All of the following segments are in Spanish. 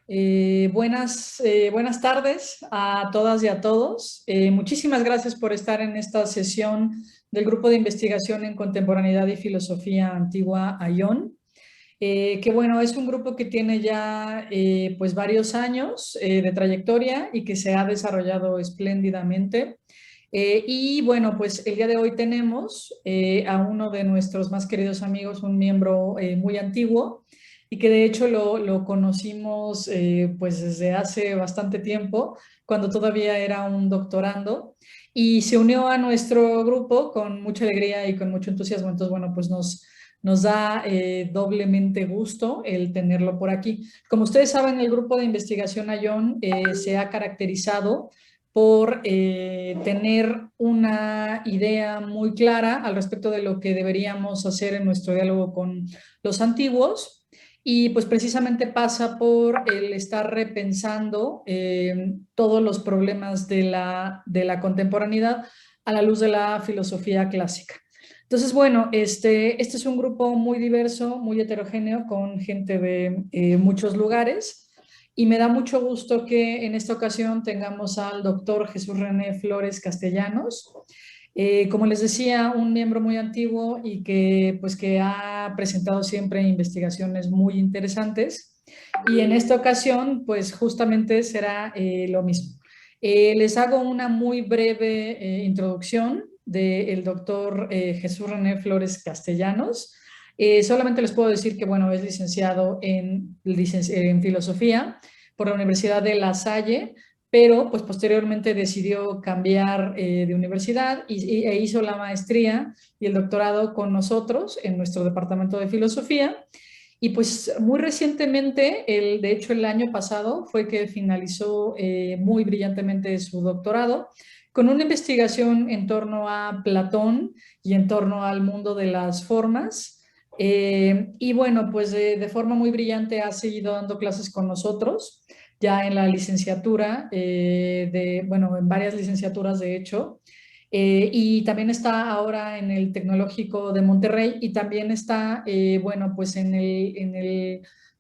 Buenas tardes a todas y a todos. Muchísimas gracias por estar en esta sesión del Grupo de Investigación en Contemporaneidad y Filosofía Antigua AION. Que bueno, es un grupo que tiene ya pues varios años de trayectoria y que se ha desarrollado espléndidamente. Y bueno, pues el día de hoy tenemos a uno de nuestros más queridos amigos, un miembro muy antiguo y que de hecho lo conocimos pues desde hace bastante tiempo, cuando todavía era un doctorando y se unió a nuestro grupo con mucha alegría y con mucho entusiasmo. Entonces, bueno, pues nos da doblemente gusto el tenerlo por aquí. Como ustedes saben, el grupo de investigación AION se ha caracterizado por tener una idea muy clara al respecto de lo que deberíamos hacer en nuestro diálogo con los antiguos. Y pues precisamente pasa por el estar repensando todos los problemas de la contemporaneidad a la luz de la filosofía clásica. Entonces, bueno, este es un grupo muy diverso, muy heterogéneo, con gente de muchos lugares. Y me da mucho gusto que en esta ocasión tengamos al doctor Jesús René Flores Castellanos. Como les decía, un miembro muy antiguo y que, pues, que ha presentado siempre investigaciones muy interesantes. Y en esta ocasión, pues justamente será lo mismo. Les hago una muy breve introducción del doctor Jesús René Flores Castellanos. Solamente les puedo decir que, bueno, es licenciado en filosofía por la Universidad de La Salle, pero pues posteriormente decidió cambiar de universidad e hizo la maestría y el doctorado con nosotros en nuestro departamento de filosofía. Y pues muy recientemente, de hecho el año pasado, fue que finalizó muy brillantemente su doctorado con una investigación en torno a Platón y en torno al mundo de las formas. Y bueno, pues de forma muy brillante ha seguido dando clases con nosotros, ya en la licenciatura, bueno, en varias licenciaturas de hecho. Y también está ahora en el Tecnológico de Monterrey y también está, bueno, pues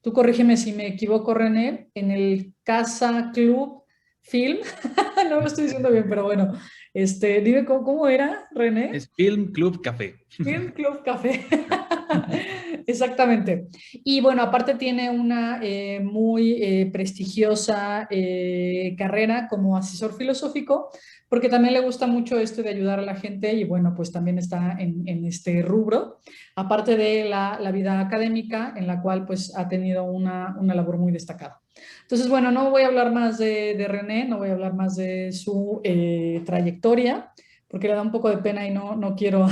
tú corrígeme si me equivoco, René, en el Casa Club Film. No lo estoy diciendo bien, pero bueno, dime cómo era, René. Es Film Club Café. Film Club Café. Exactamente. Y bueno, aparte tiene una muy prestigiosa carrera como asesor filosófico, porque también le gusta mucho esto de ayudar a la gente y bueno, pues también está en este rubro, aparte de la vida académica, en la cual pues ha tenido una labor muy destacada. Entonces, bueno, no voy a hablar más de René, no voy a hablar más de su trayectoria, porque le da un poco de pena y no quiero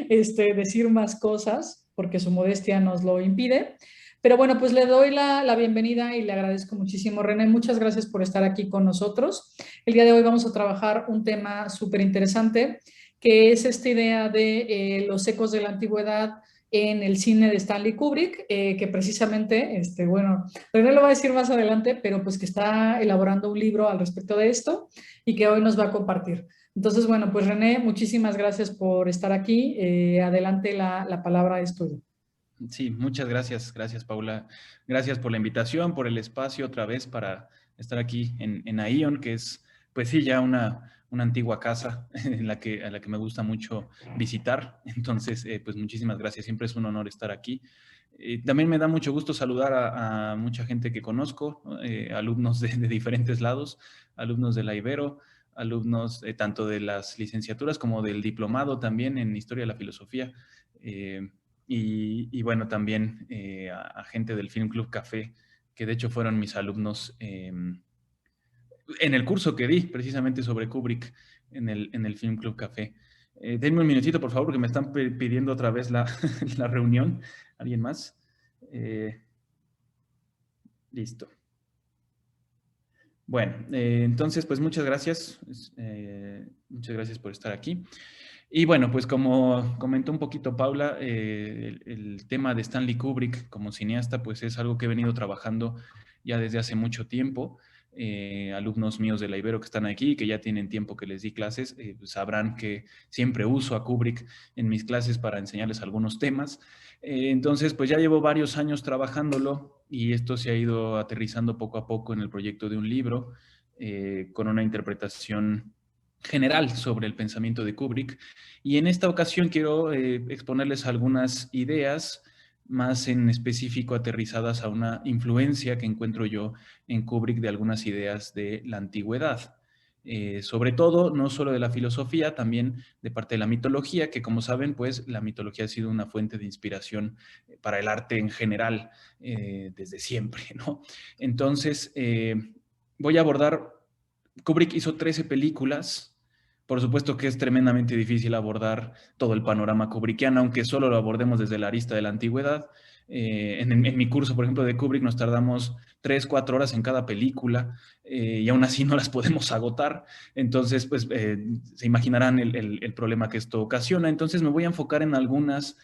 decir más cosas porque su modestia nos lo impide. Pero bueno, pues le doy la bienvenida y le agradezco muchísimo, René. Muchas gracias por estar aquí con nosotros. El día de hoy vamos a trabajar un tema súper interesante, que es esta idea de los ecos de la antigüedad en el cine de Stanley Kubrick, que precisamente, bueno, René lo va a decir más adelante, pero pues que está elaborando un libro al respecto de esto y que hoy nos va a compartir. Entonces, bueno, pues René, muchísimas gracias por estar aquí. Adelante, la palabra es tuya. Sí, muchas gracias. Gracias, Paula. Gracias por la invitación, por el espacio otra vez para estar aquí en AION, que es, pues sí, ya una antigua casa a la que me gusta mucho visitar. Entonces, pues muchísimas gracias. Siempre es un honor estar aquí. También me da mucho gusto saludar a mucha gente que conozco, alumnos de diferentes lados, alumnos de la Ibero, alumnos tanto de las licenciaturas como del diplomado también en Historia de la Filosofía. Y bueno, también a gente del Film Club Café, que de hecho fueron mis alumnos en el curso que di precisamente sobre Kubrick en el Film Club Café. Denme un minutito, por favor, porque me están pidiendo otra vez la reunión. ¿Alguien más? Listo. Bueno, entonces, pues muchas gracias. Muchas gracias por estar aquí. Y bueno, pues como comentó un poquito Paula, el tema de Stanley Kubrick como cineasta, pues es algo que he venido trabajando ya desde hace mucho tiempo. alumnos míos de la Ibero que están aquí, que ya tienen tiempo que les di clases, sabrán que siempre uso a Kubrick en mis clases para enseñarles algunos temas. Entonces, pues ya llevo varios años trabajándolo y esto se ha ido aterrizando poco a poco en el proyecto de un libro con una interpretación general sobre el pensamiento de Kubrick. Y en esta ocasión quiero exponerles algunas ideas más en específico aterrizadas a una influencia que encuentro yo en Kubrick de algunas ideas de la antigüedad. Sobre todo, no solo de la filosofía, también de parte de la mitología, que como saben, pues la mitología ha sido una fuente de inspiración para el arte en general desde siempre, ¿no? Entonces, voy a abordar, Kubrick hizo 13 películas. Por supuesto que es tremendamente difícil abordar todo el panorama kubrickiano, aunque solo lo abordemos desde la arista de la antigüedad. En mi curso, por ejemplo, de Kubrick nos tardamos 3, 4 horas en cada película y aún así no las podemos agotar. Entonces, pues se imaginarán el problema que esto ocasiona. Entonces me voy a enfocar en algunas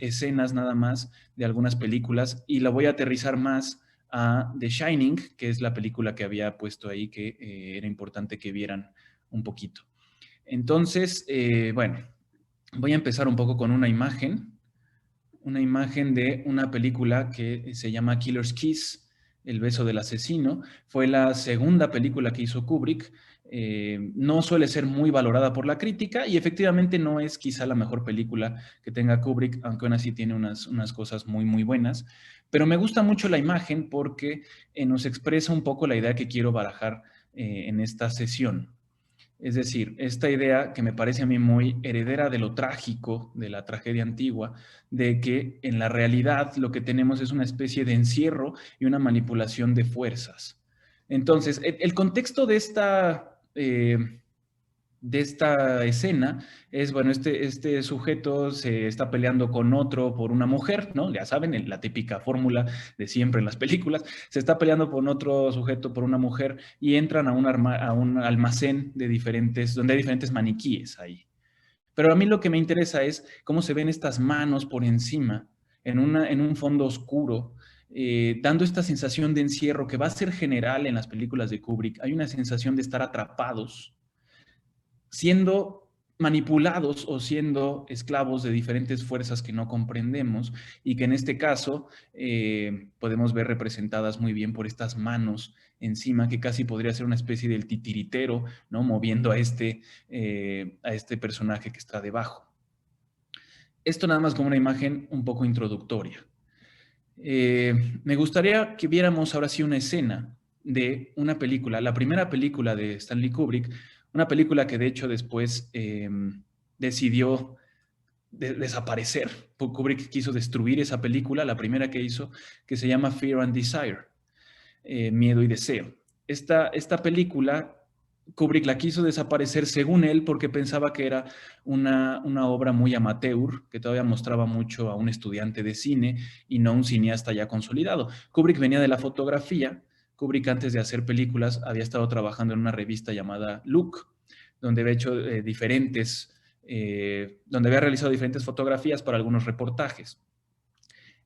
escenas nada más de algunas películas y la voy a aterrizar más a The Shining, que es la película que había puesto ahí que era importante que vieran un poquito. Entonces, bueno, voy a empezar un poco con una imagen de una película que se llama Killer's Kiss, El beso del asesino. Fue la segunda película que hizo Kubrick. No suele ser muy valorada por la crítica y efectivamente no es quizá la mejor película que tenga Kubrick, aunque aún así tiene unas cosas muy, muy buenas. Pero me gusta mucho la imagen porque nos expresa un poco la idea que quiero barajar en esta sesión. Es decir, esta idea que me parece a mí muy heredera de lo trágico, de la tragedia antigua, de que en la realidad lo que tenemos es una especie de encierro y una manipulación de fuerzas. Entonces, el contexto de esta escena es, bueno, este sujeto se está peleando con otro por una mujer, ¿no? Ya saben, la típica fórmula de siempre en las películas, se está peleando con otro sujeto por una mujer y entran a un almacén de donde hay diferentes maniquíes ahí. Pero a mí lo que me interesa es cómo se ven estas manos por encima, en un fondo oscuro, dando esta sensación de encierro que va a ser general en las películas de Kubrick. Hay una sensación de estar atrapados siendo manipulados o siendo esclavos de diferentes fuerzas que no comprendemos y que en este caso podemos ver representadas muy bien por estas manos encima, que casi podría ser una especie del titiritero, ¿no? Moviendo a este personaje que está debajo. Esto nada más como una imagen un poco introductoria. Me gustaría que viéramos ahora sí una escena de una película, la primera película de Stanley Kubrick, una película que de hecho después decidió desaparecer. Kubrick quiso destruir esa película, la primera que hizo, que se llama Fear and Desire, Miedo y Deseo. Esta película, Kubrick la quiso desaparecer según él porque pensaba que era una obra muy amateur, que todavía mostraba mucho a un estudiante de cine y no a un cineasta ya consolidado. Kubrick venía de la fotografía. Kubrick antes de hacer películas había estado trabajando en una revista llamada Look, donde había hecho donde había realizado diferentes fotografías para algunos reportajes.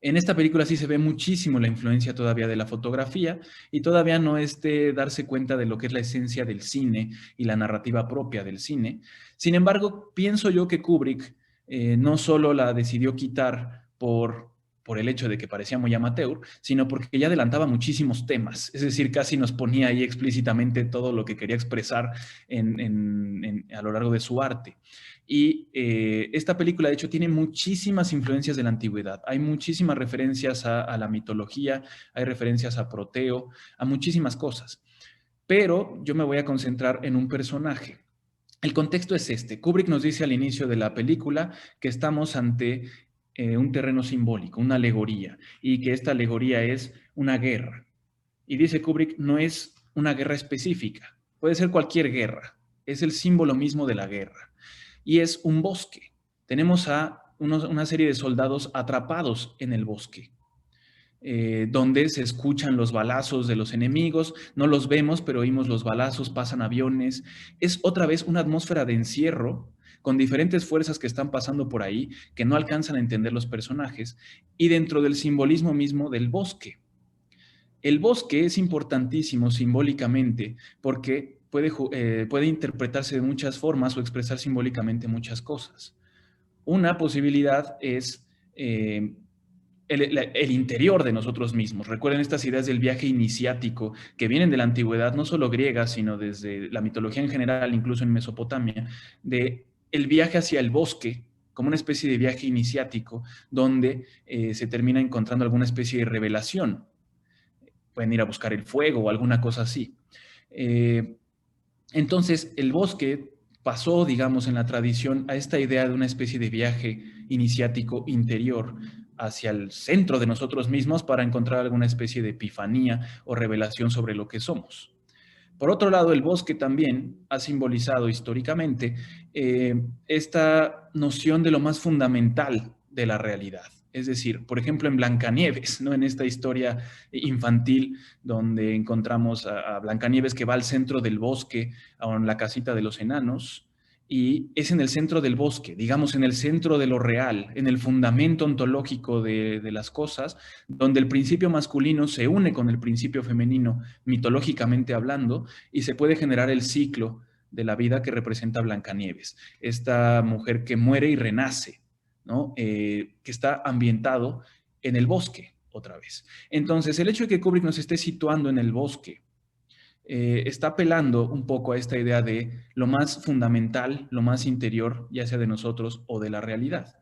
En esta película sí se ve muchísimo la influencia todavía de la fotografía y todavía no es de darse cuenta de lo que es la esencia del cine y la narrativa propia del cine. Sin embargo, pienso yo que Kubrick no solo la decidió quitar por el hecho de que parecía muy amateur, sino porque ya adelantaba muchísimos temas. Es decir, casi nos ponía ahí explícitamente todo lo que quería expresar a lo largo de su arte. Y esta película, de hecho, tiene muchísimas influencias de la antigüedad. Hay muchísimas referencias a la mitología, hay referencias a Proteo, a muchísimas cosas. Pero yo me voy a concentrar en un personaje. El contexto es este. Kubrick nos dice al inicio de la película que estamos ante un terreno simbólico, una alegoría, y que esta alegoría es una guerra. Y dice Kubrick, no es una guerra específica, puede ser cualquier guerra, es el símbolo mismo de la guerra. Y es un bosque. Tenemos a una serie de soldados atrapados en el bosque, donde se escuchan los balazos de los enemigos, no los vemos, pero oímos los balazos, pasan aviones. Es otra vez una atmósfera de encierro con diferentes fuerzas que están pasando por ahí, que no alcanzan a entender los personajes, y dentro del simbolismo mismo del bosque. El bosque es importantísimo simbólicamente porque puede interpretarse de muchas formas o expresar simbólicamente muchas cosas. Una posibilidad es el interior de nosotros mismos. Recuerden estas ideas del viaje iniciático que vienen de la antigüedad, no solo griega, sino desde la mitología en general, incluso en Mesopotamia, de el viaje hacia el bosque como una especie de viaje iniciático donde se termina encontrando alguna especie de revelación. Pueden ir a buscar el fuego o alguna cosa así. Entonces, el bosque pasó, digamos, en la tradición a esta idea de una especie de viaje iniciático interior hacia el centro de nosotros mismos para encontrar alguna especie de epifanía o revelación sobre lo que somos. Por otro lado, el bosque también ha simbolizado históricamente esta noción de lo más fundamental de la realidad. Es decir, por ejemplo, en Blancanieves, ¿no? En esta historia infantil donde encontramos a Blancanieves que va al centro del bosque, a la casita de los enanos, y es en el centro del bosque, digamos, en el centro de lo real, en el fundamento ontológico de las cosas, donde el principio masculino se une con el principio femenino, mitológicamente hablando, y se puede generar el ciclo de la vida que representa Blancanieves, esta mujer que muere y renace, ¿no? Que está ambientado en el bosque otra vez. Entonces, el hecho de que Kubrick nos esté situando en el bosque está apelando un poco a esta idea de lo más fundamental, lo más interior, ya sea de nosotros o de la realidad.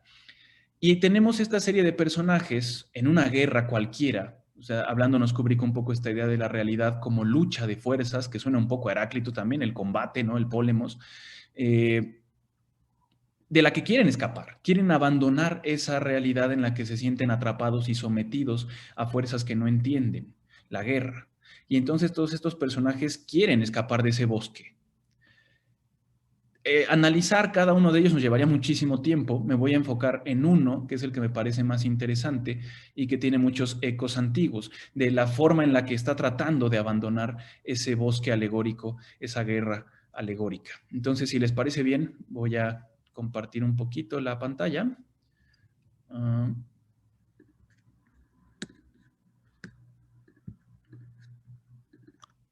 Y tenemos esta serie de personajes en una guerra cualquiera, o sea, hablándonos Kubrick un poco esta idea de la realidad como lucha de fuerzas, que suena un poco a Heráclito también, el combate, ¿no? El pólemos, de la que quieren escapar, quieren abandonar esa realidad en la que se sienten atrapados y sometidos a fuerzas que no entienden, la guerra. Y entonces todos estos personajes quieren escapar de ese bosque. Analizar cada uno de ellos nos llevaría muchísimo tiempo. Me voy a enfocar en uno, que es el que me parece más interesante y que tiene muchos ecos antiguos, de la forma en la que está tratando de abandonar ese bosque alegórico, esa guerra alegórica. Entonces, si les parece bien, voy a compartir un poquito la pantalla.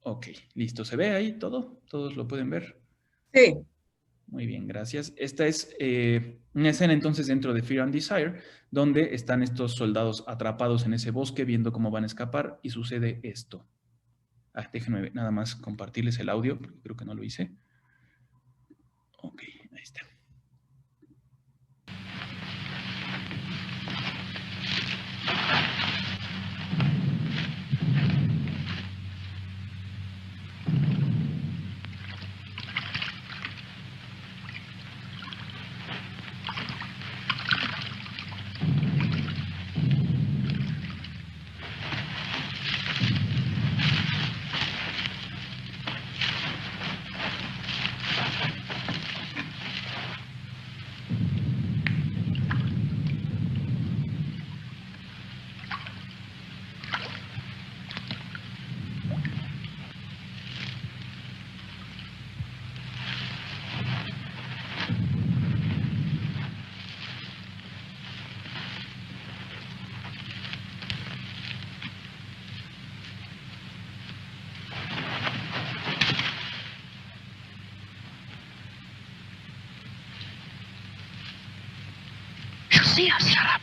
Ok, listo. ¿Se ve ahí todo? ¿Todos lo pueden ver? Sí. Muy bien, gracias. Esta es una escena entonces dentro de Fear and Desire, donde están estos soldados atrapados en ese bosque viendo cómo van a escapar y sucede esto. Déjenme nada más compartirles el audio, porque creo que no lo hice. Ok, ahí está. See us. Shut up.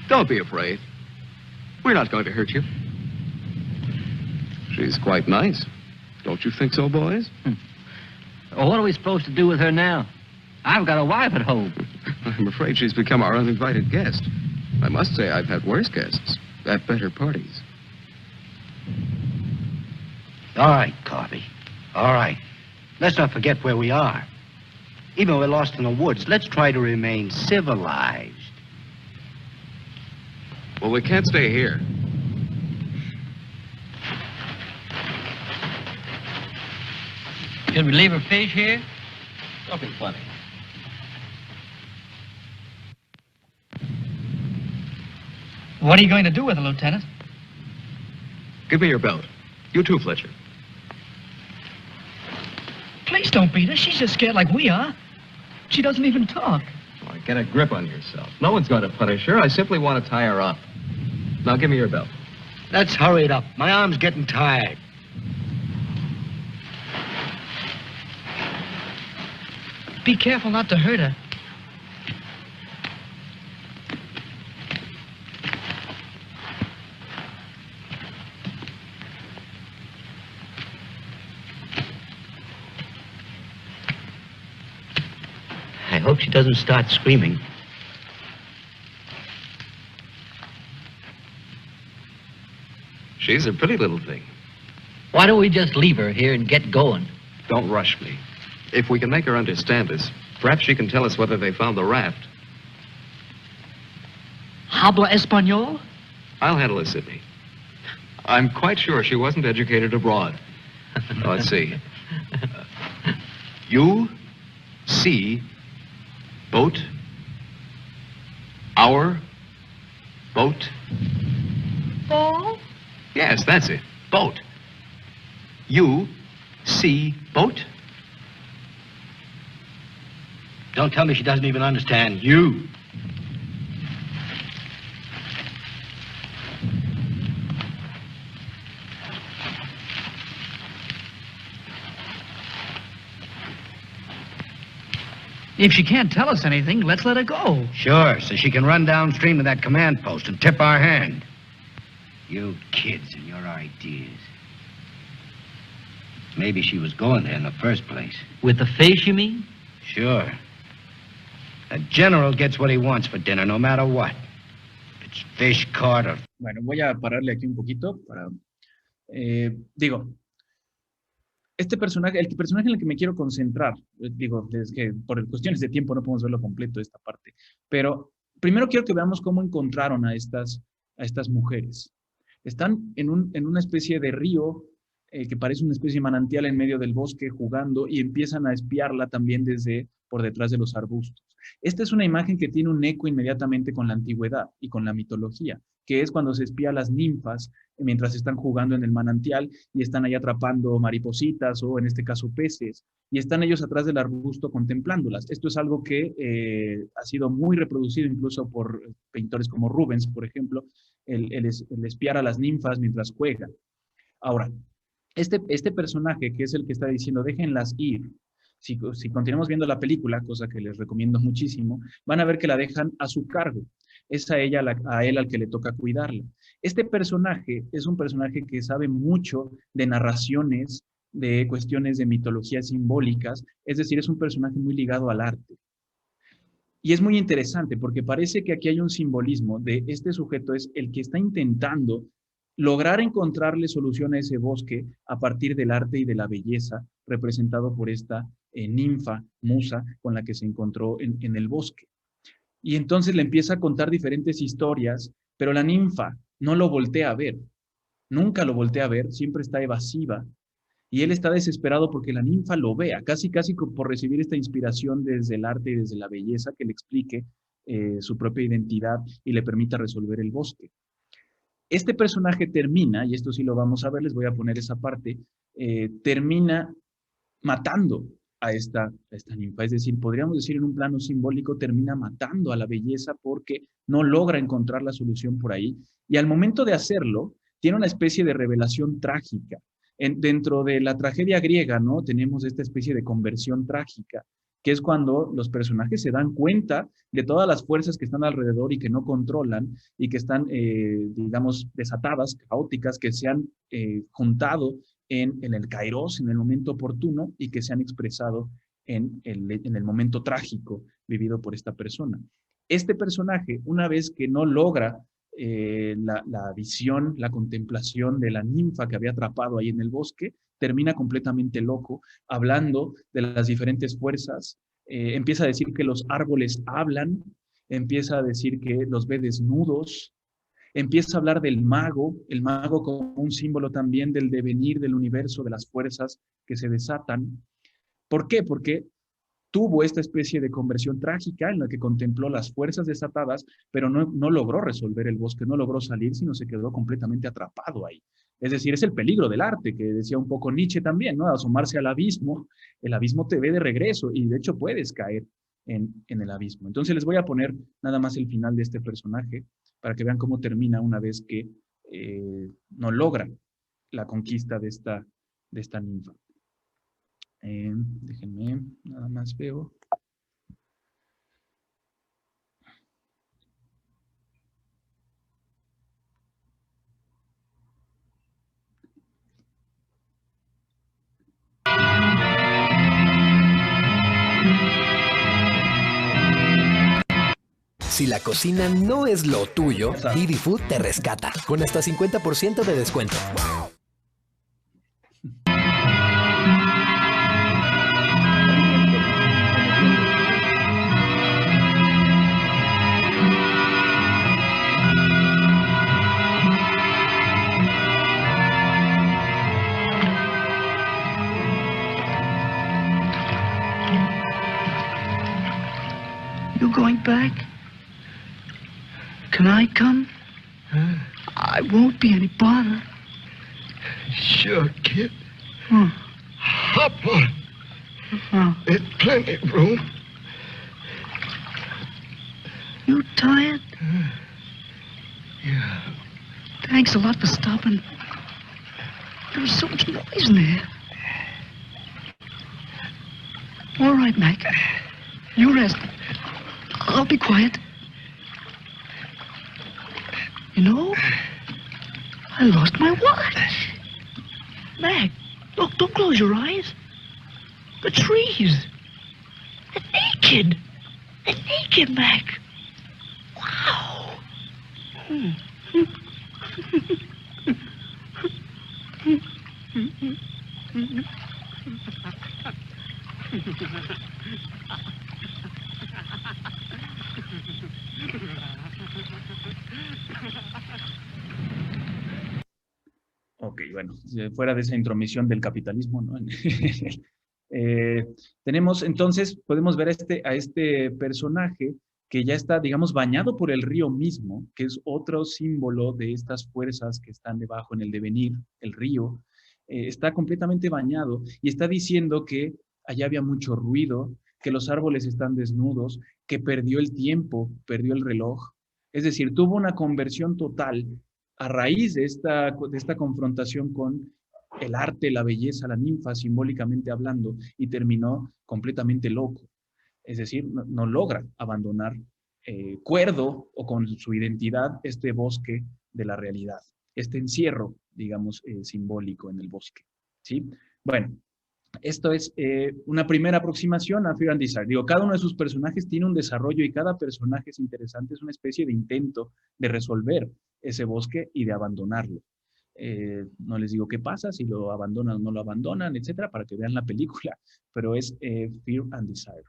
Don't be afraid. We're not going to hurt you. She's quite nice. Don't you think so, boys? Well, what are we supposed to do with her now? I've got a wife at home. I'm afraid she's become our uninvited guest. I must say I've had worse guests at better parties. All right, Coffee. All right. Let's not forget where we are. Even though we're lost in the woods, let's try to remain civilized. Well, we can't stay here. Should we leave her fish here? Don't be funny. What are you going to do with her, Lieutenant? Give me your belt. You too, Fletcher. Please don't beat her. She's just scared like we are. She doesn't even talk. Oh, get a grip on yourself. No one's going to punish her. I simply want to tie her up. Now, give me your belt. Let's hurry it up. My arm's getting tired. Be careful not to hurt her. I hope she doesn't start screaming. She's a pretty little thing. Why don't we just leave her here and get going? Don't rush me. If we can make her understand us, perhaps she can tell us whether they found the raft. Habla Espanol? I'll handle it, Sidney. I'm quite sure she wasn't educated abroad. Now, let's see. You see boat, our boat. Ball? Yes, that's it. Boat. You see boat. Don't tell me she doesn't even understand you. If she can't tell us anything, let's let her go. Sure, so she can run downstream to that command post and tip our hand. You kids and your ideas. Maybe she was going there in the first place. With the fish, you mean? Sure. A general gets what he wants for dinner, no matter what. If it's fish caught or... Bueno, voy a pararle aquí un poquito para... este personaje, el personaje en el que me quiero concentrar, es que por cuestiones de tiempo no podemos verlo completo esta parte, pero primero quiero que veamos cómo encontraron a estas mujeres. Están en una especie de río que parece una especie de manantial en medio del bosque jugando y empiezan a espiarla también desde por detrás de los arbustos. Esta es una imagen que tiene un eco inmediatamente con la antigüedad y con la mitología, que es cuando se espía a las ninfas mientras están jugando en el manantial y están ahí atrapando maripositas o en este caso peces, y están ellos atrás del arbusto contemplándolas. Esto es algo que ha sido muy reproducido incluso por pintores como Rubens, por ejemplo, el espiar a las ninfas mientras juegan. Ahora, este personaje que es el que está diciendo, déjenlas ir, si continuamos viendo la película, cosa que les recomiendo muchísimo, van a ver que la dejan a su cargo. Es a él al que le toca cuidarla. Este personaje es un personaje que sabe mucho de narraciones, de cuestiones de mitologías simbólicas, es decir, es un personaje muy ligado al arte. Y es muy interesante porque parece que aquí hay un simbolismo de este sujeto es el que está intentando lograr encontrarle solución a ese bosque a partir del arte y de la belleza representado por esta ninfa, musa, con la que se encontró en el bosque. Y entonces le empieza a contar diferentes historias, pero la ninfa no lo voltea a ver, nunca lo voltea a ver, siempre está evasiva. Y él está desesperado porque la ninfa lo vea, casi por recibir esta inspiración desde el arte y desde la belleza que le explique su propia identidad y le permita resolver el bosque. Este personaje termina, y esto sí lo vamos a ver, les voy a poner esa parte, termina matando a esta ninfa, es decir, podríamos decir en un plano simbólico, termina matando a la belleza porque no logra encontrar la solución por ahí, y al momento de hacerlo, tiene una especie de revelación trágica. Dentro de la tragedia griega, ¿no? Tenemos esta especie de conversión trágica, que es cuando los personajes se dan cuenta de todas las fuerzas que están alrededor y que no controlan y que están, digamos, desatadas, caóticas, que se han juntado en el kairos, en el momento oportuno, y que se han expresado en el momento trágico vivido por esta persona. Este personaje, una vez que no logra la visión, la contemplación de la ninfa que había atrapado ahí en el bosque, termina completamente loco, hablando de las diferentes fuerzas, empieza a decir que los árboles hablan, empieza a decir que los ve desnudos, empieza a hablar del mago, el mago como un símbolo también del devenir del universo, de las fuerzas que se desatan. ¿Por qué? Porque tuvo esta especie de conversión trágica en la que contempló las fuerzas desatadas, pero no logró resolver el bosque, no logró salir, sino se quedó completamente atrapado ahí. Es decir, es el peligro del arte, que decía un poco Nietzsche también, ¿no? Asomarse al abismo, el abismo te ve de regreso y de hecho puedes caer en el abismo. Entonces les voy a poner nada más el final de este personaje para que vean cómo termina una vez que no logra la conquista de esta ninfa. Déjenme, nada más veo. Si la cocina no es lo tuyo, Didi Food te rescata con hasta 50% de descuento. You going back? Can I come? I won't be any bother. Sure, kid. Hmm. Hop on. There's plenty of room. You tired? Yeah. Thanks a lot for stopping. There was so much noise in there. All right, Mac. You rest. I'll be quiet. You know, I lost my watch. Mac, look, don't close your eyes. The trees. They're naked. They're naked, Mac. Wow. Ok, bueno, fuera de esa intromisión del capitalismo, ¿no? Tenemos entonces, podemos ver a este personaje que ya está, digamos, bañado por el río mismo, que es otro símbolo de estas fuerzas que están debajo en el devenir, el río, está completamente bañado y está diciendo que allá había mucho ruido, que los árboles están desnudos, que perdió el tiempo, perdió el reloj. Es decir, tuvo una conversión total a raíz de esta confrontación con el arte, la belleza, la ninfa, simbólicamente hablando, y terminó completamente loco. Es decir, no logra abandonar cuerdo o con su identidad este bosque de la realidad, este encierro, digamos, simbólico en el bosque. ¿Sí? Bueno, esto es una primera aproximación a Fear and Desire. Digo, cada uno de sus personajes tiene un desarrollo y cada personaje es interesante, es una especie de intento de resolver ese bosque y de abandonarlo. No les digo qué pasa, si lo abandonan o no lo abandonan, etcétera, para que vean la película, pero es Fear and Desire.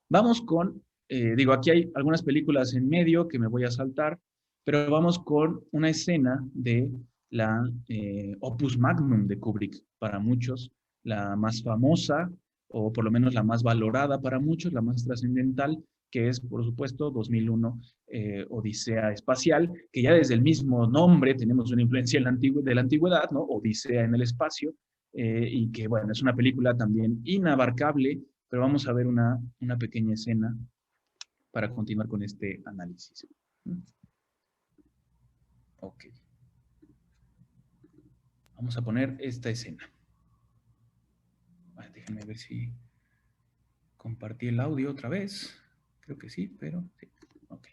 Vamos con, digo, aquí hay algunas películas en medio que me voy a saltar, pero vamos con una escena de la Opus Magnum de Kubrick, para muchos, la más famosa, o por lo menos la más valorada para muchos, la más trascendental, que es, por supuesto, 2001, Odisea Espacial, que ya desde el mismo nombre tenemos una influencia de la antigüedad, ¿no? Odisea en el espacio, y que, bueno, es una película también inabarcable, pero vamos a ver una pequeña escena para continuar con este análisis. Ok. Vamos a poner esta escena. Déjenme ver si compartí el audio otra vez. Creo que sí, pero sí. Ok.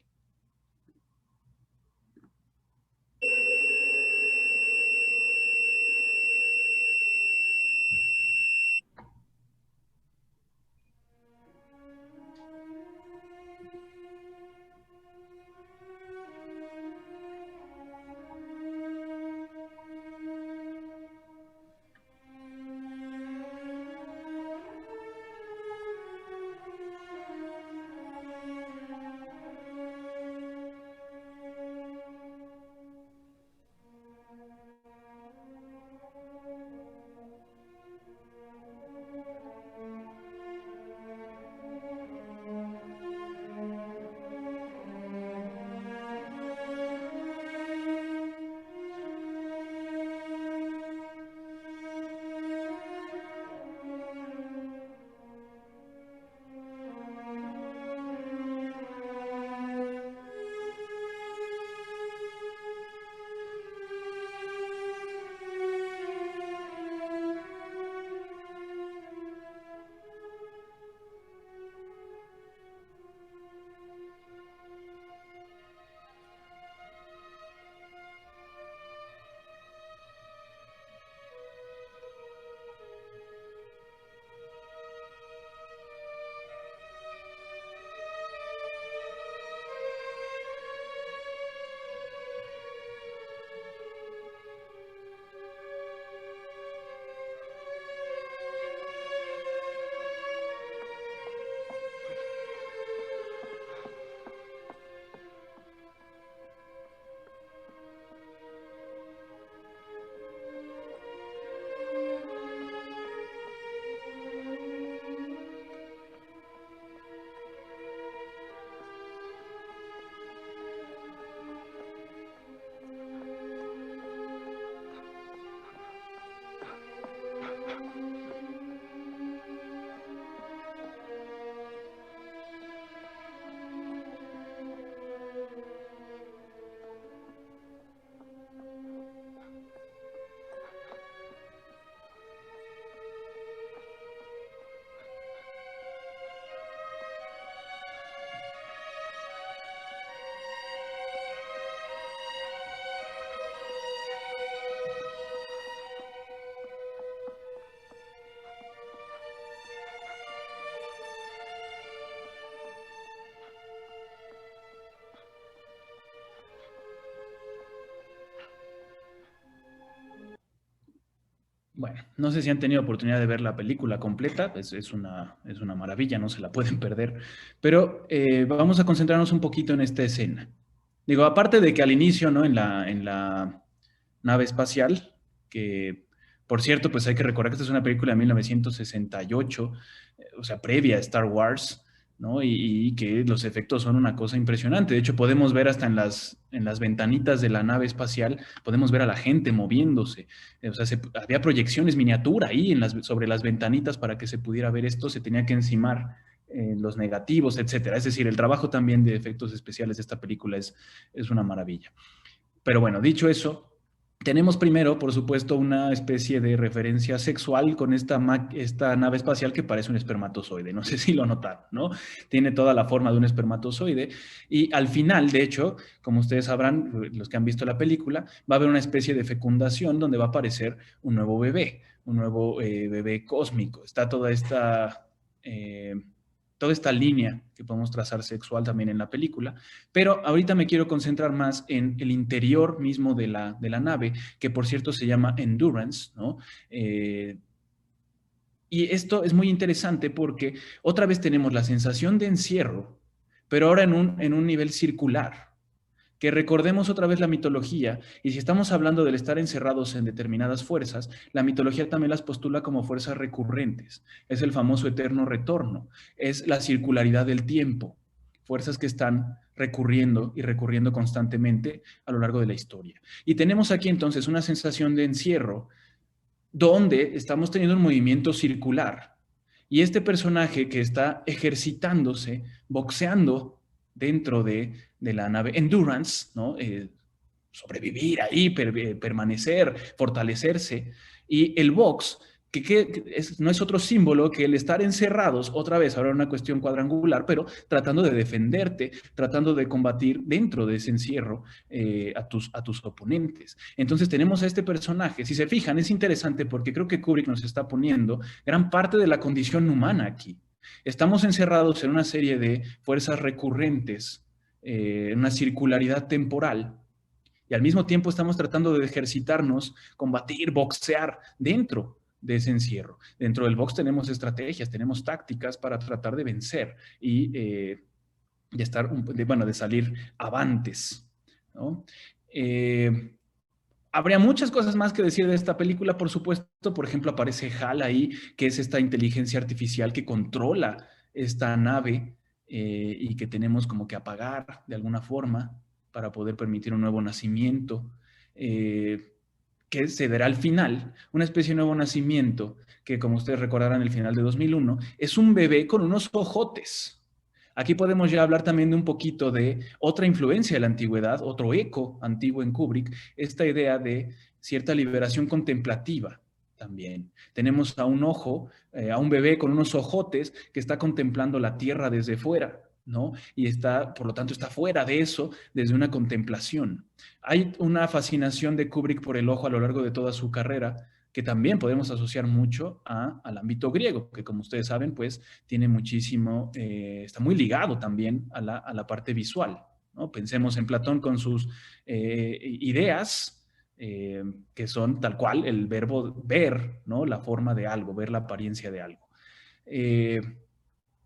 Bueno, no sé si han tenido oportunidad de ver la película completa, es una maravilla, no se la pueden perder, pero vamos a concentrarnos un poquito en esta escena. Digo, aparte de que al inicio, ¿no? En la nave espacial, que por cierto, pues hay que recordar que esta es una película de 1968, o sea, previa a Star Wars, ¿no? Y que los efectos son una cosa impresionante. De hecho, podemos ver hasta en las ventanitas de la nave espacial, podemos ver a la gente moviéndose. O sea, había proyecciones miniatura ahí sobre las ventanitas para que se pudiera ver esto, se tenía que encimar los negativos, etcétera. Es decir, el trabajo también de efectos especiales de esta película es una maravilla. Pero bueno, dicho eso, tenemos primero, por supuesto, una especie de referencia sexual con esta nave espacial que parece un espermatozoide. No sé si lo notaron, ¿no? Tiene toda la forma de un espermatozoide. Y al final, de hecho, como ustedes sabrán, los que han visto la película, va a haber una especie de fecundación donde va a aparecer un nuevo bebé cósmico. Está toda esta línea que podemos trazar sexual también en la película, pero ahorita me quiero concentrar más en el interior mismo de la nave, que por cierto se llama Endurance, ¿no? Y esto es muy interesante porque otra vez tenemos la sensación de encierro, pero ahora en un nivel circular. Que recordemos otra vez la mitología, y si estamos hablando del estar encerrados en determinadas fuerzas, la mitología también las postula como fuerzas recurrentes. Es el famoso eterno retorno, es la circularidad del tiempo, fuerzas que están recurriendo y recurriendo constantemente a lo largo de la historia. Y tenemos aquí entonces una sensación de encierro, donde estamos teniendo un movimiento circular. Y este personaje que está ejercitándose, boxeando dentro de la nave Endurance, ¿no? Sobrevivir ahí, permanecer, fortalecerse. Y el box, no es otro símbolo que el estar encerrados, otra vez, ahora una cuestión cuadrangular, pero tratando de defenderte, tratando de combatir dentro de ese encierro a tus oponentes. Entonces tenemos a este personaje, si se fijan, es interesante porque creo que Kubrick nos está poniendo gran parte de la condición humana aquí. Estamos encerrados en una serie de fuerzas recurrentes, una circularidad temporal, y al mismo tiempo estamos tratando de ejercitarnos, combatir, boxear dentro de ese encierro. Dentro del box tenemos estrategias, tenemos tácticas para tratar de vencer y de salir avantes, ¿no? Habría muchas cosas más que decir de esta película, por supuesto. Por ejemplo, aparece HAL ahí, que es esta inteligencia artificial que controla esta nave y que tenemos como que apagar de alguna forma para poder permitir un nuevo nacimiento, que se verá al final, una especie de nuevo nacimiento que, como ustedes recordarán, el final de 2001, es un bebé con unos ojotes. Aquí podemos ya hablar también de un poquito de otra influencia de la antigüedad, otro eco antiguo en Kubrick, esta idea de cierta liberación contemplativa también. Tenemos a un ojo, a un bebé con unos ojotes que está contemplando la tierra desde fuera, ¿no? Y por lo tanto, está fuera de eso desde una contemplación. Hay una fascinación de Kubrick por el ojo a lo largo de toda su carrera, que también podemos asociar mucho al ámbito griego, que como ustedes saben, pues tiene muchísimo, está muy ligado también a la parte visual, ¿no? Pensemos en Platón con sus ideas, que son tal cual el verbo ver, ¿no? La forma de algo, ver la apariencia de algo.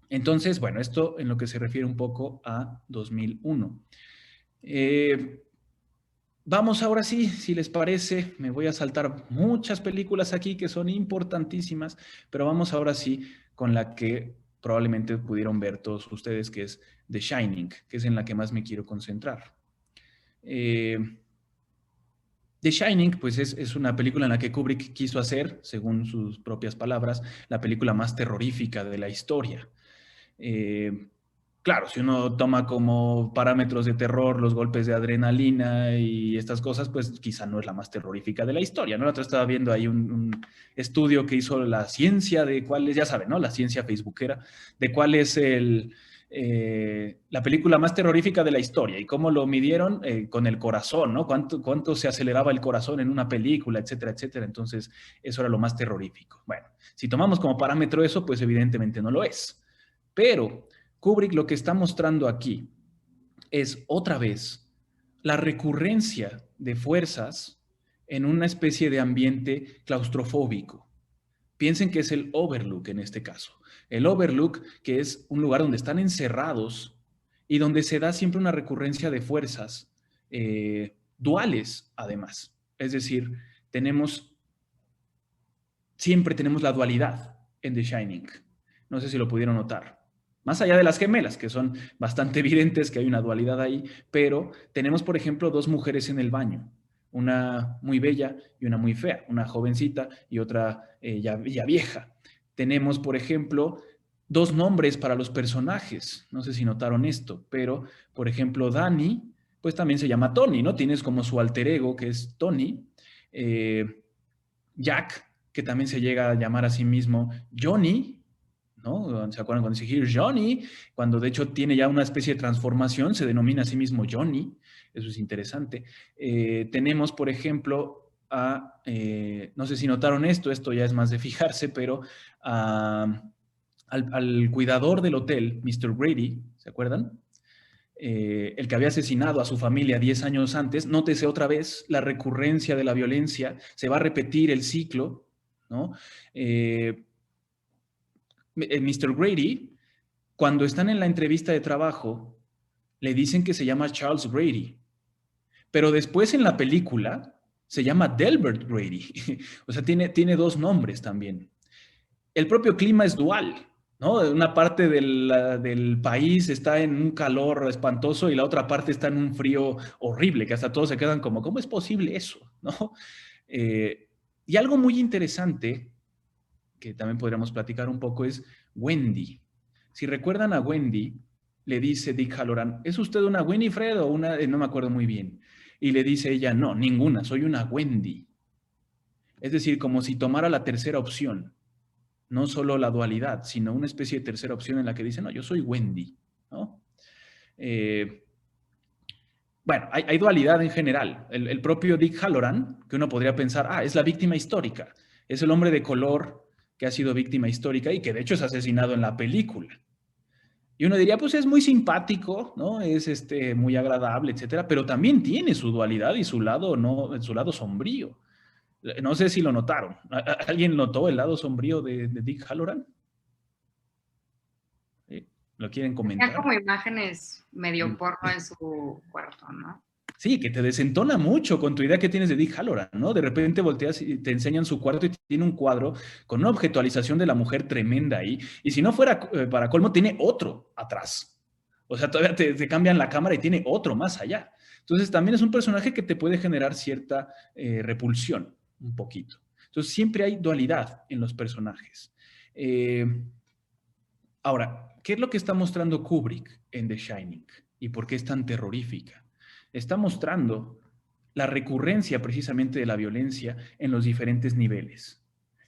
Entonces, bueno, esto en lo que se refiere un poco a 2001. Vamos ahora sí, si les parece, me voy a saltar muchas películas aquí que son importantísimas, pero vamos ahora sí con la que probablemente pudieron ver todos ustedes, que es The Shining, que es en la que más me quiero concentrar. The Shining, pues es una película en la que Kubrick quiso hacer, según sus propias palabras, la película más terrorífica de la historia. Claro, si uno toma como parámetros de terror los golpes de adrenalina y estas cosas, pues quizá no es la más terrorífica de la historia, ¿no? La otra estaba viendo ahí un estudio que hizo la ciencia de cuál es, ya saben, ¿no? La ciencia facebookera, de cuál es la película más terrorífica de la historia y cómo lo midieron con el corazón, ¿no? Cuánto se aceleraba el corazón en una película, etcétera, etcétera. Entonces, eso era lo más terrorífico. Bueno, si tomamos como parámetro eso, pues evidentemente no lo es. Pero Kubrick lo que está mostrando aquí es otra vez la recurrencia de fuerzas en una especie de ambiente claustrofóbico. Piensen que es el Overlook en este caso. El Overlook, que es un lugar donde están encerrados y donde se da siempre una recurrencia de fuerzas duales, además. Es decir, siempre tenemos la dualidad en The Shining. No sé si lo pudieron notar. Más allá de las gemelas, que son bastante evidentes que hay una dualidad ahí, pero tenemos, por ejemplo, dos mujeres en el baño. Una muy bella y una muy fea. Una jovencita y otra ya vieja. Tenemos, por ejemplo, dos nombres para los personajes. No sé si notaron esto, pero, por ejemplo, Danny, pues también se llama Tony, ¿no? Tienes como su alter ego, que es Tony. Jack, que también se llega a llamar a sí mismo Johnny, ¿no? ¿Se acuerdan cuando dice Here Johnny? Cuando de hecho tiene ya una especie de transformación, se denomina a sí mismo Johnny. Eso es interesante. Tenemos, por ejemplo, no sé si notaron esto ya es más de fijarse, pero al cuidador del hotel, Mr. Grady, ¿se acuerdan? El que había asesinado a su familia 10 años antes. Nótese otra vez la recurrencia de la violencia, se va a repetir el ciclo, ¿no? Mr. Grady, cuando están en la entrevista de trabajo, le dicen que se llama Charles Grady, pero después en la película se llama Delbert Grady. O sea, tiene dos nombres también. El propio clima es dual, ¿no? Una parte del país está en un calor espantoso y la otra parte está en un frío horrible, que hasta todos se quedan como, ¿cómo es posible eso? ¿No? Y algo muy interesante, que también podríamos platicar un poco, es Wendy. Si recuerdan a Wendy, le dice Dick Hallorann, ¿es usted una Winifred o una...? No me acuerdo muy bien. Y le dice ella, no, ninguna, soy una Wendy. Es decir, como si tomara la tercera opción. No solo la dualidad, sino una especie de tercera opción en la que dice, no, yo soy Wendy, ¿no? Bueno, hay dualidad en general. El propio Dick Hallorann, que uno podría pensar, es la víctima histórica, es el hombre de color que ha sido víctima histórica y que de hecho es asesinado en la película. Y uno diría, pues es muy simpático, ¿no? Es muy agradable, etcétera, pero también tiene su dualidad y su lado sombrío. No sé si lo notaron. ¿Alguien notó el lado sombrío de Dick Hallorann? ¿Lo quieren comentar? Tenía como imágenes medio porno en su cuarto, ¿no? Sí, que te desentona mucho con tu idea que tienes de Dick Hallorann, ¿no? De repente volteas y te enseñan su cuarto y tiene un cuadro con una objetualización de la mujer tremenda ahí. Y si no fuera para colmo, tiene otro atrás. O sea, todavía te cambian la cámara y tiene otro más allá. Entonces también es un personaje que te puede generar cierta repulsión, un poquito. Entonces siempre hay dualidad en los personajes. Ahora, ¿qué es lo que está mostrando Kubrick en The Shining? ¿Y por qué es tan terrorífica? Está mostrando la recurrencia precisamente de la violencia en los diferentes niveles.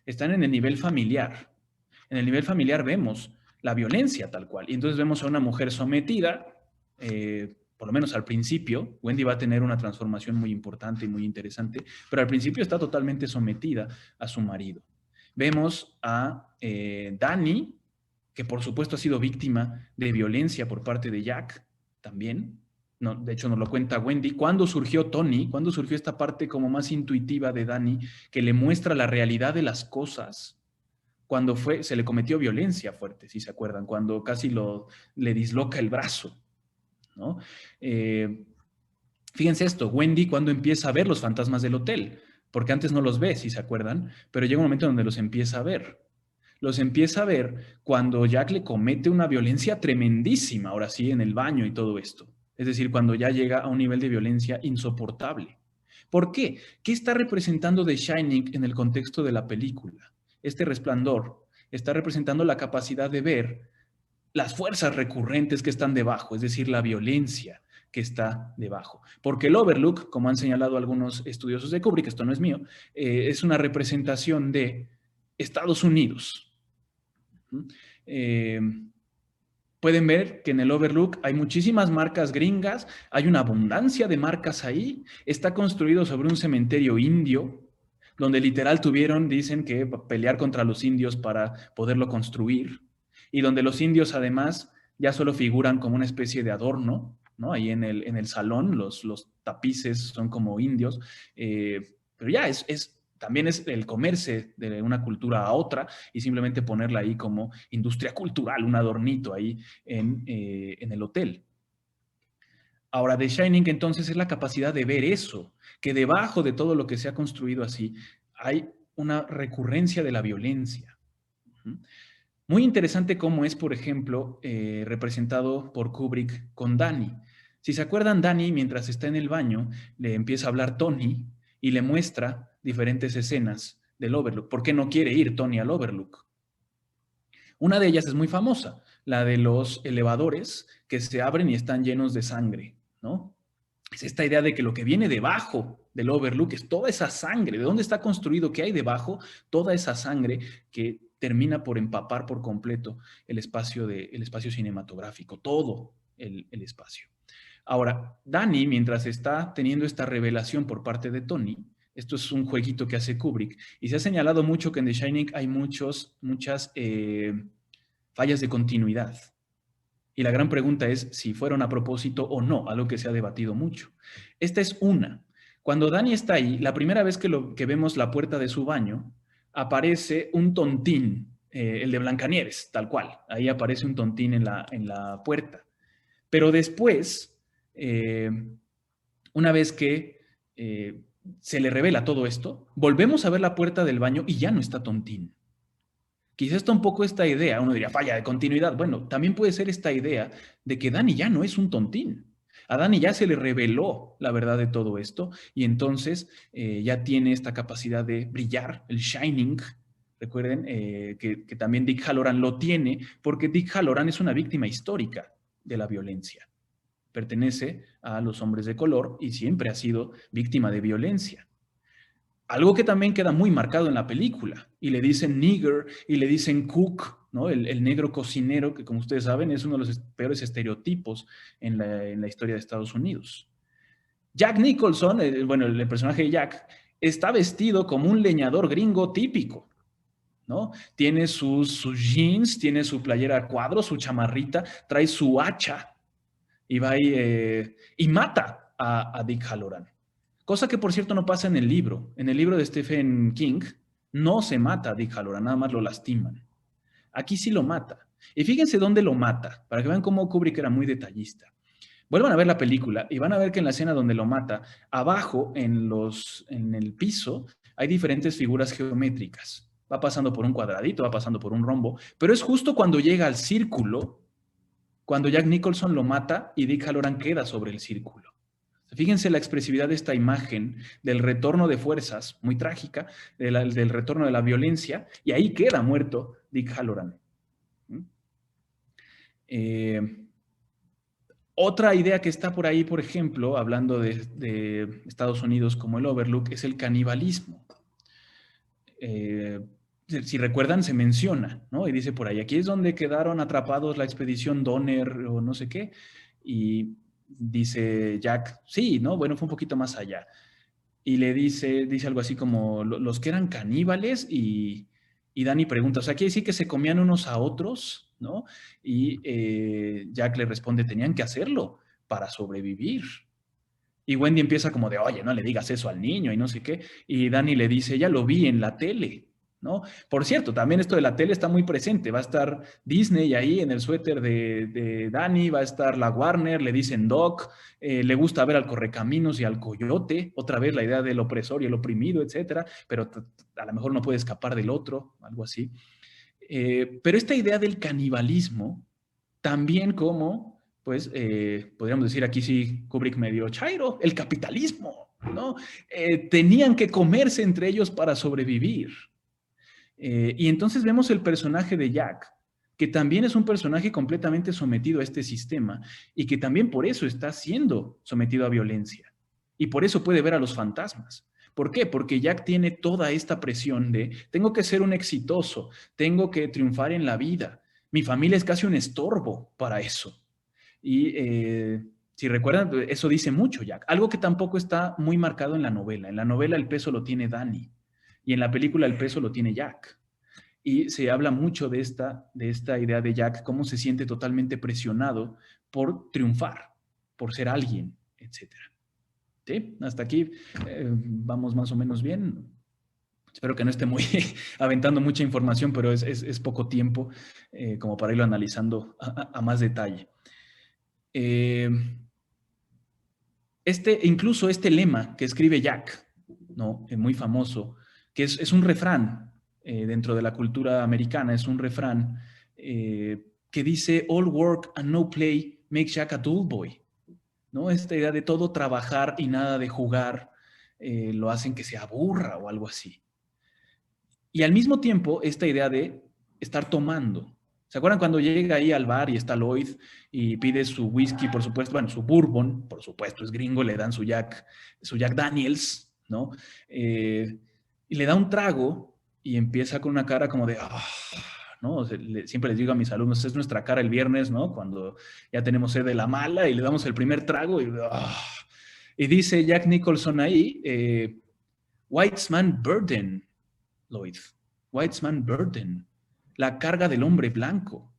Están en el nivel familiar. En el nivel familiar vemos la violencia tal cual. Y entonces vemos a una mujer sometida, por lo menos al principio. Wendy va a tener una transformación muy importante y muy interesante, pero al principio está totalmente sometida a su marido. Vemos a Danny, que por supuesto ha sido víctima de violencia por parte de Jack también. No, de hecho, nos lo cuenta Wendy. ¿Cuándo surgió Tony? ¿Cuándo surgió esta parte como más intuitiva de Danny que le muestra la realidad de las cosas? Cuando se le cometió violencia fuerte, si se acuerdan, cuando casi le disloca el brazo, ¿no? Fíjense esto, Wendy cuando empieza a ver los fantasmas del hotel, porque antes no los ve, si se acuerdan, pero llega un momento donde los empieza a ver. Los empieza a ver cuando Jack le comete una violencia tremendísima, ahora sí, en el baño y todo esto. Es decir, cuando ya llega a un nivel de violencia insoportable. ¿Por qué? ¿Qué está representando The Shining en el contexto de la película? Este resplandor está representando la capacidad de ver las fuerzas recurrentes que están debajo, es decir, la violencia que está debajo. Porque el Overlook, como han señalado algunos estudiosos de Kubrick, esto no es mío, es una representación de Estados Unidos. Pueden ver que en el Overlook hay muchísimas marcas gringas, hay una abundancia de marcas ahí, está construido sobre un cementerio indio, donde literal dicen que pelear contra los indios para poderlo construir, y donde los indios además ya solo figuran como una especie de adorno, ¿no? Ahí en el salón los tapices son como indios, Pero ya también es el comerse de una cultura a otra y simplemente ponerla ahí como industria cultural, un adornito ahí en el hotel. Ahora, The Shining entonces es la capacidad de ver eso, que debajo de todo lo que se ha construido así hay una recurrencia de la violencia. Muy interesante cómo es, por ejemplo, representado por Kubrick con Danny. Si se acuerdan, Danny, mientras está en el baño, le empieza a hablar Tony y le muestra diferentes escenas del Overlook. ¿Por qué no quiere ir Tony al Overlook? Una de ellas es muy famosa, la de los elevadores que se abren y están llenos de sangre, ¿no? Es esta idea de que lo que viene debajo del Overlook es toda esa sangre. ¿De dónde está construido? ¿Qué hay debajo? Toda esa sangre que termina por empapar por completo el espacio cinematográfico, todo el espacio. Ahora, Danny, mientras está teniendo esta revelación por parte de Tony, esto es un jueguito que hace Kubrick, y se ha señalado mucho que en The Shining hay muchas fallas de continuidad. Y la gran pregunta es si fueron a propósito o no, algo que se ha debatido mucho. Esta es una. Cuando Danny está ahí, la primera vez que vemos la puerta de su baño, aparece un tontín, el de Blancanieves, tal cual. Ahí aparece un tontín en la puerta. Pero después, una vez que se le revela todo esto, volvemos a ver la puerta del baño y ya no está tontín. Quizás está un poco esta idea, uno diría, falla de continuidad. Bueno, también puede ser esta idea de que Danny ya no es un tontín. A Danny ya se le reveló la verdad de todo esto y entonces ya tiene esta capacidad de brillar, el shining. Recuerden que también Dick Halloran lo tiene porque Dick Halloran es una víctima histórica de la violencia. Pertenece a los hombres de color y siempre ha sido víctima de violencia. Algo que también queda muy marcado en la película, y le dicen nigger y le dicen cook, ¿no? El negro cocinero, que como ustedes saben es uno de los peores estereotipos en la historia de Estados Unidos. Jack Nicholson, el personaje de Jack, está vestido como un leñador gringo típico, ¿no? Tiene sus jeans, tiene su playera a cuadros, su chamarrita, trae su hacha y va y mata a Dick Halloran. Cosa que, por cierto, no pasa en el libro. En el libro de Stephen King no se mata a Dick Halloran, nada más lo lastiman. Aquí sí lo mata. Y fíjense dónde lo mata, para que vean cómo Kubrick era muy detallista. Vuelvan a ver la película y van a ver que en la escena donde lo mata, abajo en el piso hay diferentes figuras geométricas. Va pasando por un cuadradito, va pasando por un rombo, pero es justo cuando llega al círculo, cuando Jack Nicholson lo mata y Dick Halloran queda sobre el círculo. Fíjense la expresividad de esta imagen del retorno de fuerzas, muy trágica, del retorno de la violencia, y ahí queda muerto Dick Halloran. Otra idea que está por ahí, por ejemplo, hablando de Estados Unidos como el Overlook, es el canibalismo. Si recuerdan, se menciona, ¿no? Y dice por ahí, aquí es donde quedaron atrapados la expedición Donner o no sé qué, y dice Jack, sí, ¿no? Bueno, fue un poquito más allá. Y le dice algo así como, los que eran caníbales, y Danny pregunta, o sea, ¿quiere decir que se comían unos a otros? ¿No? Y Jack le responde, tenían que hacerlo para sobrevivir. Y Wendy empieza como de, oye, no le digas eso al niño y no sé qué. Y Danny le dice, ya lo vi en la tele, ¿no? Por cierto, también esto de la tele está muy presente. Va a estar Disney ahí en el suéter de Danny, va a estar la Warner, le dicen Doc, le gusta ver al Correcaminos y al Coyote, otra vez la idea del opresor y el oprimido, etcétera, pero a lo mejor no puede escapar del otro, algo así. Pero esta idea del canibalismo, también como, pues, podríamos decir aquí sí, Kubrick medio chairo, el capitalismo, ¿no? Tenían que comerse entre ellos para sobrevivir. Y entonces vemos el personaje de Jack, que también es un personaje completamente sometido a este sistema y que también por eso está siendo sometido a violencia. Y por eso puede ver a los fantasmas. ¿Por qué? Porque Jack tiene toda esta presión de tengo que ser un exitoso, tengo que triunfar en la vida. Mi familia es casi un estorbo para eso. Y si recuerdan, eso dice mucho Jack. Algo que tampoco está muy marcado en la novela. En la novela el peso lo tiene Danny y en la película el peso lo tiene Jack. Y se habla mucho de esta idea de Jack, cómo se siente totalmente presionado por triunfar, por ser alguien, etc. Sí, hasta aquí vamos más o menos bien. Espero que no esté muy aventando mucha información, pero es poco tiempo como para irlo analizando a más detalle. Incluso este lema que escribe Jack, ¿no? Muy famoso, que es un refrán dentro de la cultura americana, es un refrán que dice all work and no play makes Jack a dull boy, ¿no? Esta idea de todo trabajar y nada de jugar lo hacen que se aburra o algo así. Y al mismo tiempo, esta idea de estar tomando. ¿Se acuerdan cuando llega ahí al bar y está Lloyd y pide su whisky, por supuesto, bueno, su bourbon, por supuesto, es gringo, le dan su Jack Daniels, ¿no? Y le da un trago y empieza con una cara como de, ¿no? Siempre les digo a mis alumnos, es nuestra cara el viernes, ¿no? Cuando ya tenemos sed de la mala y le damos el primer trago y dice Jack Nicholson ahí, White's man burden, Lloyd, White's man burden, la carga del hombre blanco.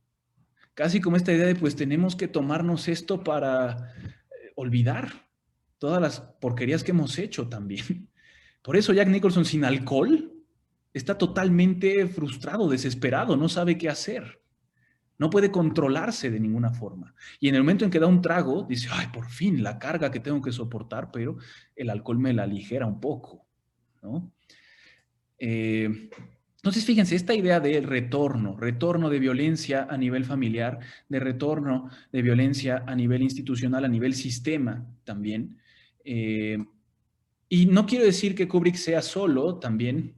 Casi como esta idea de, pues tenemos que tomarnos esto para olvidar todas las porquerías que hemos hecho también. Por eso Jack Nicholson sin alcohol está totalmente frustrado, desesperado, no sabe qué hacer. No puede controlarse de ninguna forma. Y en el momento en que da un trago, dice, ay, por fin, la carga que tengo que soportar, pero el alcohol me la aligera un poco, ¿no? Entonces, fíjense, esta idea de retorno de violencia a nivel familiar, de retorno de violencia a nivel institucional, a nivel sistema también. Y no quiero decir que Kubrick sea solo, también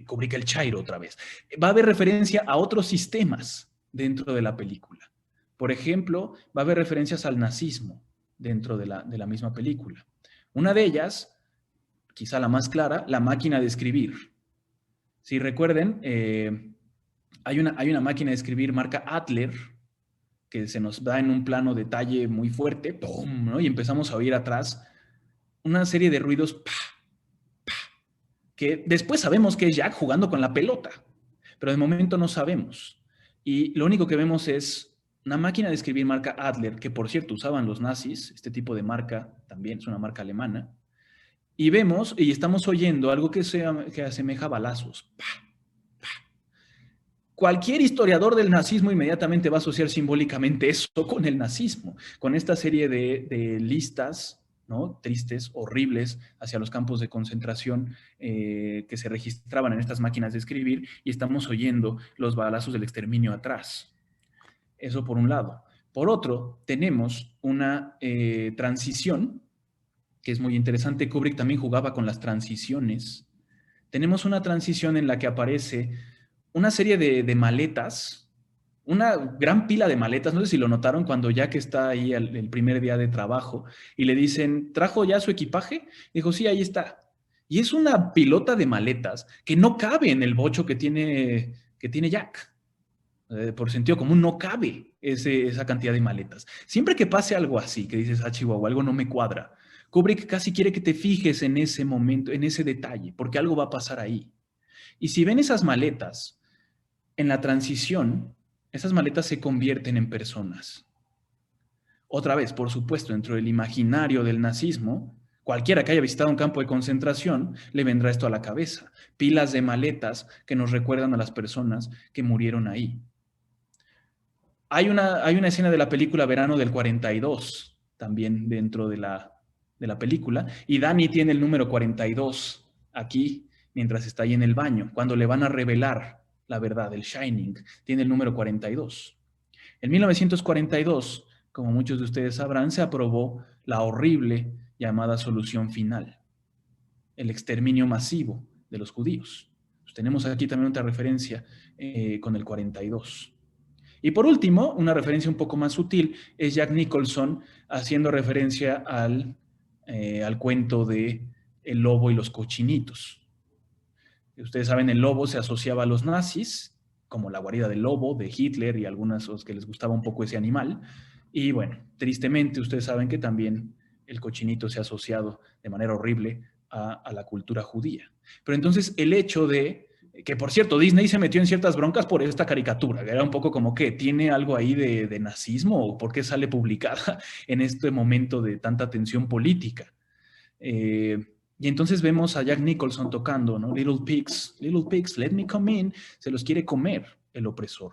Kubrick el Chairo otra vez. Va a haber referencia a otros sistemas dentro de la película. Por ejemplo, va a haber referencias al nazismo dentro de la misma película. Una de ellas, quizá la más clara, la máquina de escribir. Si recuerden, hay una máquina de escribir marca Adler que se nos da en un plano detalle muy fuerte, ¡pum!, ¿no? Y empezamos a oír atrás una serie de ruidos, ¡pah!, ¡pah!, que después sabemos que es Jack jugando con la pelota, pero de momento no sabemos. Y lo único que vemos es una máquina de escribir marca Adler, que por cierto usaban los nazis, este tipo de marca también es una marca alemana. Y vemos y estamos oyendo algo que asemeja a balazos. ¡Pah! ¡Pah! Cualquier historiador del nazismo inmediatamente va a asociar simbólicamente eso con el nazismo, con esta serie de listas, ¿no?, tristes, horribles, hacia los campos de concentración que se registraban en estas máquinas de escribir, y estamos oyendo los balazos del exterminio atrás. Eso por un lado. Por otro, tenemos una transición que es muy interesante. Kubrick también jugaba con las transiciones. Tenemos una transición en la que aparece una serie de maletas, una gran pila de maletas, no sé si lo notaron cuando Jack está ahí el primer día de trabajo y le dicen, ¿trajo ya su equipaje? Dijo, sí, ahí está. Y es una pilota de maletas que no cabe en el bocho que tiene Jack. Por sentido común no cabe esa cantidad de maletas. Siempre que pase algo así, que dices, Chihuahua, algo no me cuadra, Kubrick casi quiere que te fijes en ese momento, en ese detalle, porque algo va a pasar ahí. Y si ven esas maletas, en la transición, esas maletas se convierten en personas. Otra vez, por supuesto, dentro del imaginario del nazismo, cualquiera que haya visitado un campo de concentración le vendrá esto a la cabeza. Pilas de maletas que nos recuerdan a las personas que murieron ahí. Hay una escena de la película Verano del 42, también dentro de la película, y Danny tiene el número 42 aquí, mientras está ahí en el baño, cuando le van a revelar la verdad, el Shining, tiene el número 42. En 1942, como muchos de ustedes sabrán, se aprobó la horrible llamada solución final, el exterminio masivo de los judíos. Pues tenemos aquí también otra referencia con el 42. Y por último, una referencia un poco más sutil, es Jack Nicholson haciendo referencia al cuento de El lobo y los cochinitos. Ustedes saben, el lobo se asociaba a los nazis, como la guarida del lobo de Hitler y algunos que les gustaba un poco ese animal. Y bueno, tristemente ustedes saben que también el cochinito se ha asociado de manera horrible a la cultura judía. Pero entonces el hecho de que, por cierto, Disney se metió en ciertas broncas por esta caricatura, que era un poco como que tiene algo ahí de nazismo, o por qué sale publicada en este momento de tanta tensión política. Y entonces vemos a Jack Nicholson tocando, ¿no? Little pigs, let me come in. Se los quiere comer el opresor.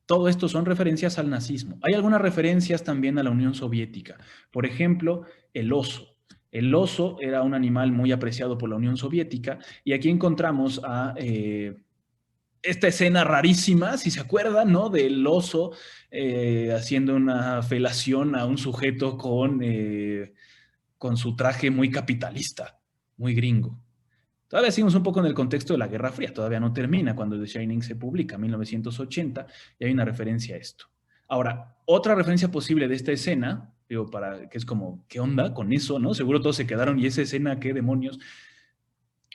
Todo esto son referencias al nazismo. Hay algunas referencias también a la Unión Soviética. Por ejemplo, el oso. El oso era un animal muy apreciado por la Unión Soviética y aquí encontramos a esta escena rarísima, si se acuerdan, ¿no? Del oso haciendo una felación a un sujeto con su traje muy capitalista, muy gringo. Todavía seguimos un poco en el contexto de la Guerra Fría, todavía no termina cuando The Shining se publica, 1980, y hay una referencia a esto. Ahora, otra referencia posible de esta escena, digo, que es como, ¿qué onda con eso, no? Seguro todos se quedaron, ¿y esa escena qué demonios?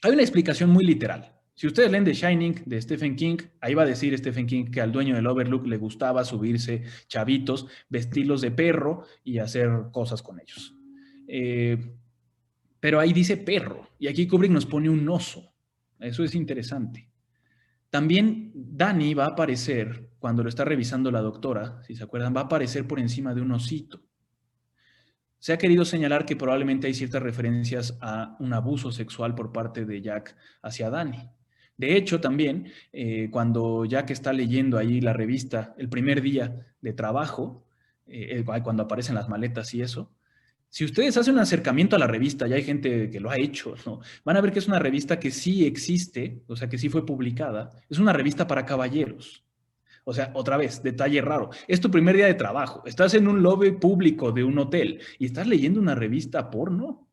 Hay una explicación muy literal. Si ustedes leen The Shining de Stephen King, ahí va a decir Stephen King que al dueño del Overlook le gustaba subirse chavitos, vestirlos de perro y hacer cosas con ellos. Pero ahí dice perro, y aquí Kubrick nos pone un oso. Eso es interesante. También Danny va a aparecer, cuando lo está revisando la doctora, si se acuerdan, va a aparecer por encima de un osito. Se ha querido señalar que probablemente hay ciertas referencias a un abuso sexual por parte de Jack hacia Danny. De hecho, también, cuando Jack está leyendo ahí la revista el primer día de trabajo, cuando aparecen las maletas y eso, si ustedes hacen un acercamiento a la revista, ya hay gente que lo ha hecho, ¿no? Van a ver que es una revista que sí existe, o sea, que sí fue publicada. Es una revista para caballeros. O sea, otra vez, detalle raro. Es tu primer día de trabajo. Estás en un lobby público de un hotel y estás leyendo una revista porno.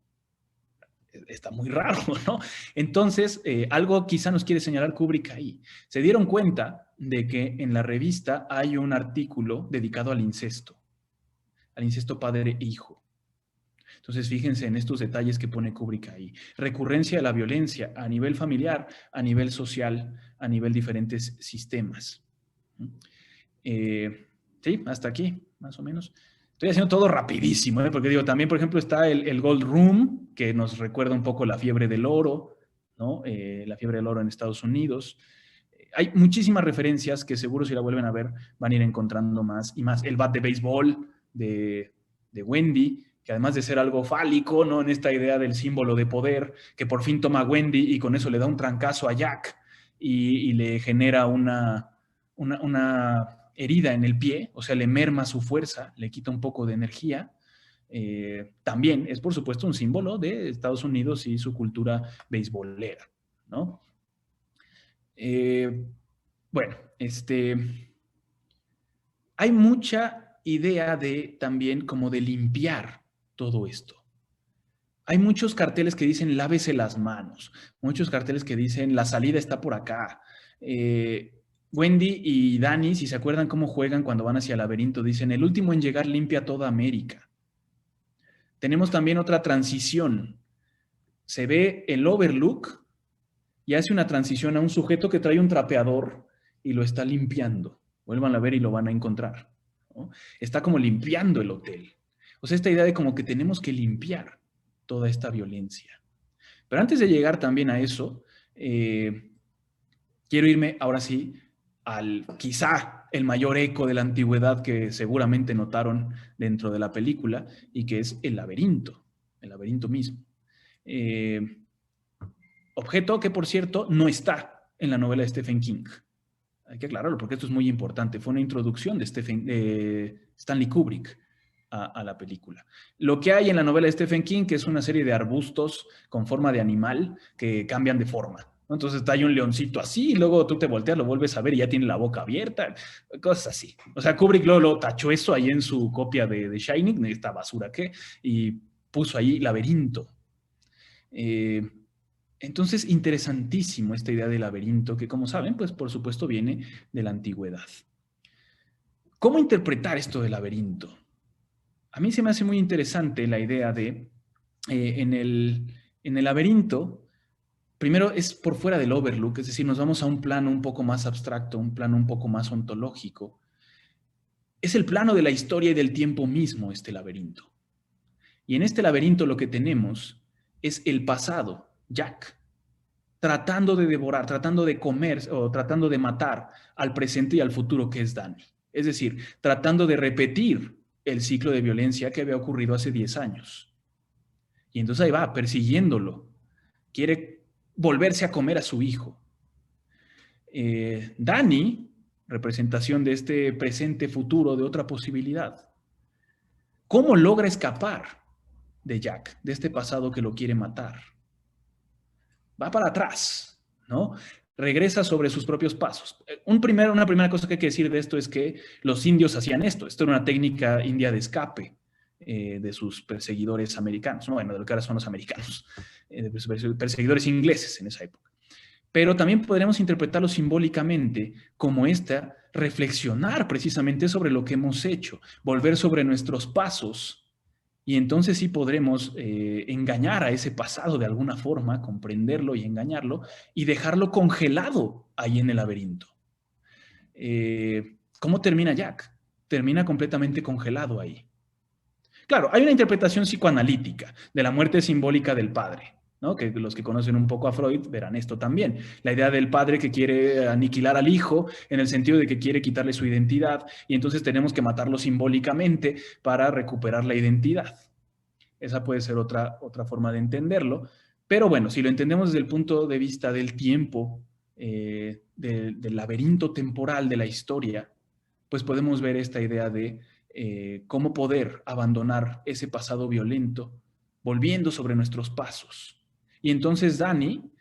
Está muy raro, ¿no? Entonces, algo quizá nos quiere señalar Kubrick ahí. Se dieron cuenta de que en la revista hay un artículo dedicado al incesto padre e hijo. Entonces, fíjense en estos detalles que pone Kubrick ahí. Recurrencia de la violencia a nivel familiar, a nivel social, a nivel diferentes sistemas. Sí, hasta aquí, más o menos. Estoy haciendo todo rapidísimo, porque digo, también, por ejemplo, está el Gold Room, que nos recuerda un poco la fiebre del oro, ¿no? La fiebre del oro en Estados Unidos. Hay muchísimas referencias que seguro si la vuelven a ver van a ir encontrando más y más. El bat de béisbol de Wendy, que además de ser algo fálico, ¿no? En esta idea del símbolo de poder, que por fin toma Wendy y con eso le da un trancazo a Jack y le genera una herida en el pie, o sea, le merma su fuerza, le quita un poco de energía. También es, por supuesto, un símbolo de Estados Unidos y su cultura beisbolera, ¿no? Bueno, hay mucha idea también como de limpiar todo esto. Hay muchos carteles que dicen lávese las manos, muchos carteles que dicen la salida está por acá. Wendy y Danny, si se acuerdan cómo juegan cuando van hacia el laberinto, dicen el último en llegar limpia toda América. Tenemos también otra transición. Se ve el Overlook y hace una transición a un sujeto que trae un trapeador y lo está limpiando. Vuelvan a ver y lo van a encontrar, ¿no? Está como limpiando el hotel. O sea, esta idea de como que tenemos que limpiar toda esta violencia. Pero antes de llegar también a eso, quiero irme ahora sí al quizá el mayor eco de la antigüedad que seguramente notaron dentro de la película y que es el laberinto mismo. Objeto que, por cierto, no está en la novela de Stephen King. Hay que aclararlo porque esto es muy importante. Fue una introducción de Stanley Kubrick a la película. Lo que hay en la novela de Stephen King, que es una serie de arbustos con forma de animal que cambian de forma. Entonces está ahí un leoncito así y luego tú te volteas, lo vuelves a ver y ya tiene la boca abierta, cosas así. O sea, Kubrick lo tachó eso ahí en su copia de Shining, esta basura que, y puso ahí laberinto. Entonces, interesantísimo esta idea de laberinto que, como saben, pues por supuesto viene de la antigüedad. ¿Cómo interpretar esto del laberinto? A mí se me hace muy interesante la idea de, en el laberinto, primero es por fuera del Overlook, es decir, nos vamos a un plano un poco más abstracto, un plano un poco más ontológico. Es el plano de la historia y del tiempo mismo, este laberinto. Y en este laberinto lo que tenemos es el pasado, Jack, tratando de devorar, tratando de comer o tratando de matar al presente y al futuro que es Danny. Es decir, tratando de repetir el ciclo de violencia que había ocurrido hace 10 años. Y entonces ahí va, persiguiéndolo. Quiere volverse a comer a su hijo. Dani, representación de este presente futuro, de otra posibilidad. ¿Cómo logra escapar de Jack, de este pasado que lo quiere matar? Va para atrás, ¿no? Regresa sobre sus propios pasos. Una primera cosa que hay que decir de esto es que los indios hacían esto. Esto era una técnica india de escape de sus perseguidores americanos, ¿no? Bueno, de lo que ahora son los americanos, perseguidores ingleses en esa época. Pero también podremos interpretarlo simbólicamente como reflexionar precisamente sobre lo que hemos hecho, volver sobre nuestros pasos, y entonces sí podremos engañar a ese pasado de alguna forma, comprenderlo y engañarlo, y dejarlo congelado ahí en el laberinto. ¿Cómo termina Jack? Termina completamente congelado ahí. Claro, hay una interpretación psicoanalítica de la muerte simbólica del padre, ¿no? Que los que conocen un poco a Freud verán esto también. La idea del padre que quiere aniquilar al hijo en el sentido de que quiere quitarle su identidad y entonces tenemos que matarlo simbólicamente para recuperar la identidad. Esa puede ser otra forma de entenderlo. Pero bueno, si lo entendemos desde el punto de vista del tiempo, del laberinto temporal de la historia, pues podemos ver esta idea de cómo poder abandonar ese pasado violento volviendo sobre nuestros pasos. Y entonces Dani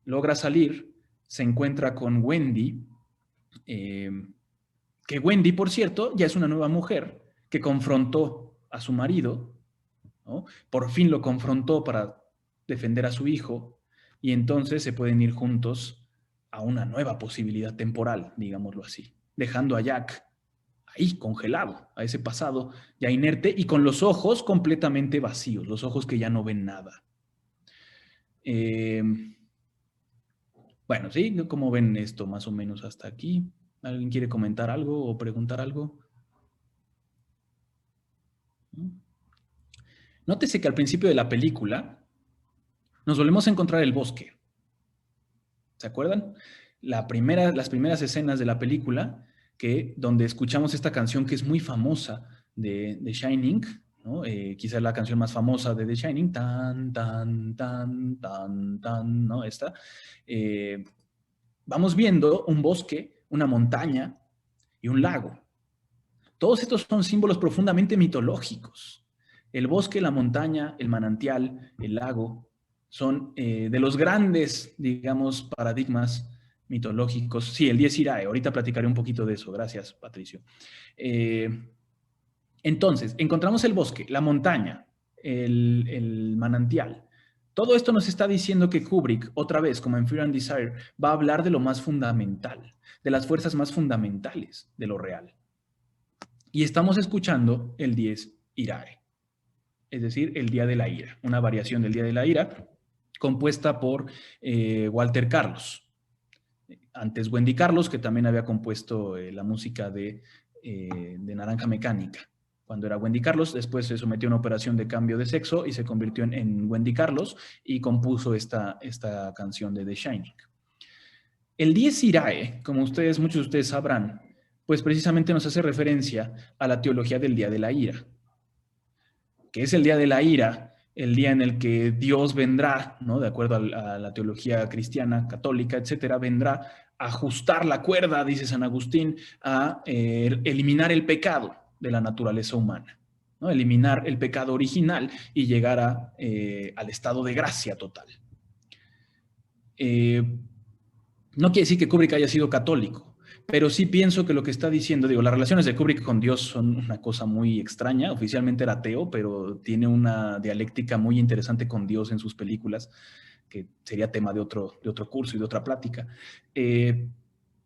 logra salir, se encuentra con Wendy, que Wendy, por cierto, ya es una nueva mujer que confrontó a su marido, ¿no? Por fin lo confrontó para defender a su hijo, y entonces se pueden ir juntos a una nueva posibilidad temporal, digámoslo así, dejando a Jack ahí congelado, a ese pasado ya inerte y con los ojos completamente vacíos, los ojos que ya no ven nada. Bueno, ¿sí? ¿Cómo ven esto más o menos hasta aquí? ¿Alguien quiere comentar algo o preguntar algo? Nótese que al principio de la película nos volvemos a encontrar el bosque. ¿Se acuerdan? Las primeras escenas de la película, donde escuchamos esta canción que es muy famosa de The Shining, ¿no? Quizás la canción más famosa de The Shining, tan, tan, tan, tan, tan, ¿no? Esta. Vamos viendo un bosque, una montaña y un lago. Todos estos son símbolos profundamente mitológicos. El bosque, la montaña, el manantial, el lago, son de los grandes, digamos, paradigmas mitológicos. Sí, el Dies Irae, ahorita platicaré un poquito de eso. Gracias, Patricio. Entonces, encontramos el bosque, la montaña, el manantial. Todo esto nos está diciendo que Kubrick, otra vez, como en Fear and Desire, va a hablar de lo más fundamental, de las fuerzas más fundamentales de lo real. Y estamos escuchando el Dies Irae, es decir, el Día de la Ira, una variación del Día de la Ira, compuesta por Walter Carlos. Antes Wendy Carlos, que también había compuesto la música de Naranja Mecánica. Cuando era Wendy Carlos, después se sometió a una operación de cambio de sexo y se convirtió en Wendy Carlos y compuso esta canción de The Shining. El Dies Irae, como muchos de ustedes sabrán, pues precisamente nos hace referencia a la teología del Día de la Ira. Que es el Día de la Ira, el día en el que Dios vendrá, ¿no? De acuerdo a la teología cristiana, católica, etcétera, vendrá a ajustar la cuerda, dice San Agustín, a eliminar el pecado de la naturaleza humana, ¿no? Eliminar el pecado original y llegar al estado de gracia total. No quiere decir que Kubrick haya sido católico, pero sí pienso que lo que está diciendo, las relaciones de Kubrick con Dios son una cosa muy extraña. Oficialmente era ateo, pero tiene una dialéctica muy interesante con Dios en sus películas, que sería tema de otro curso y de otra plática.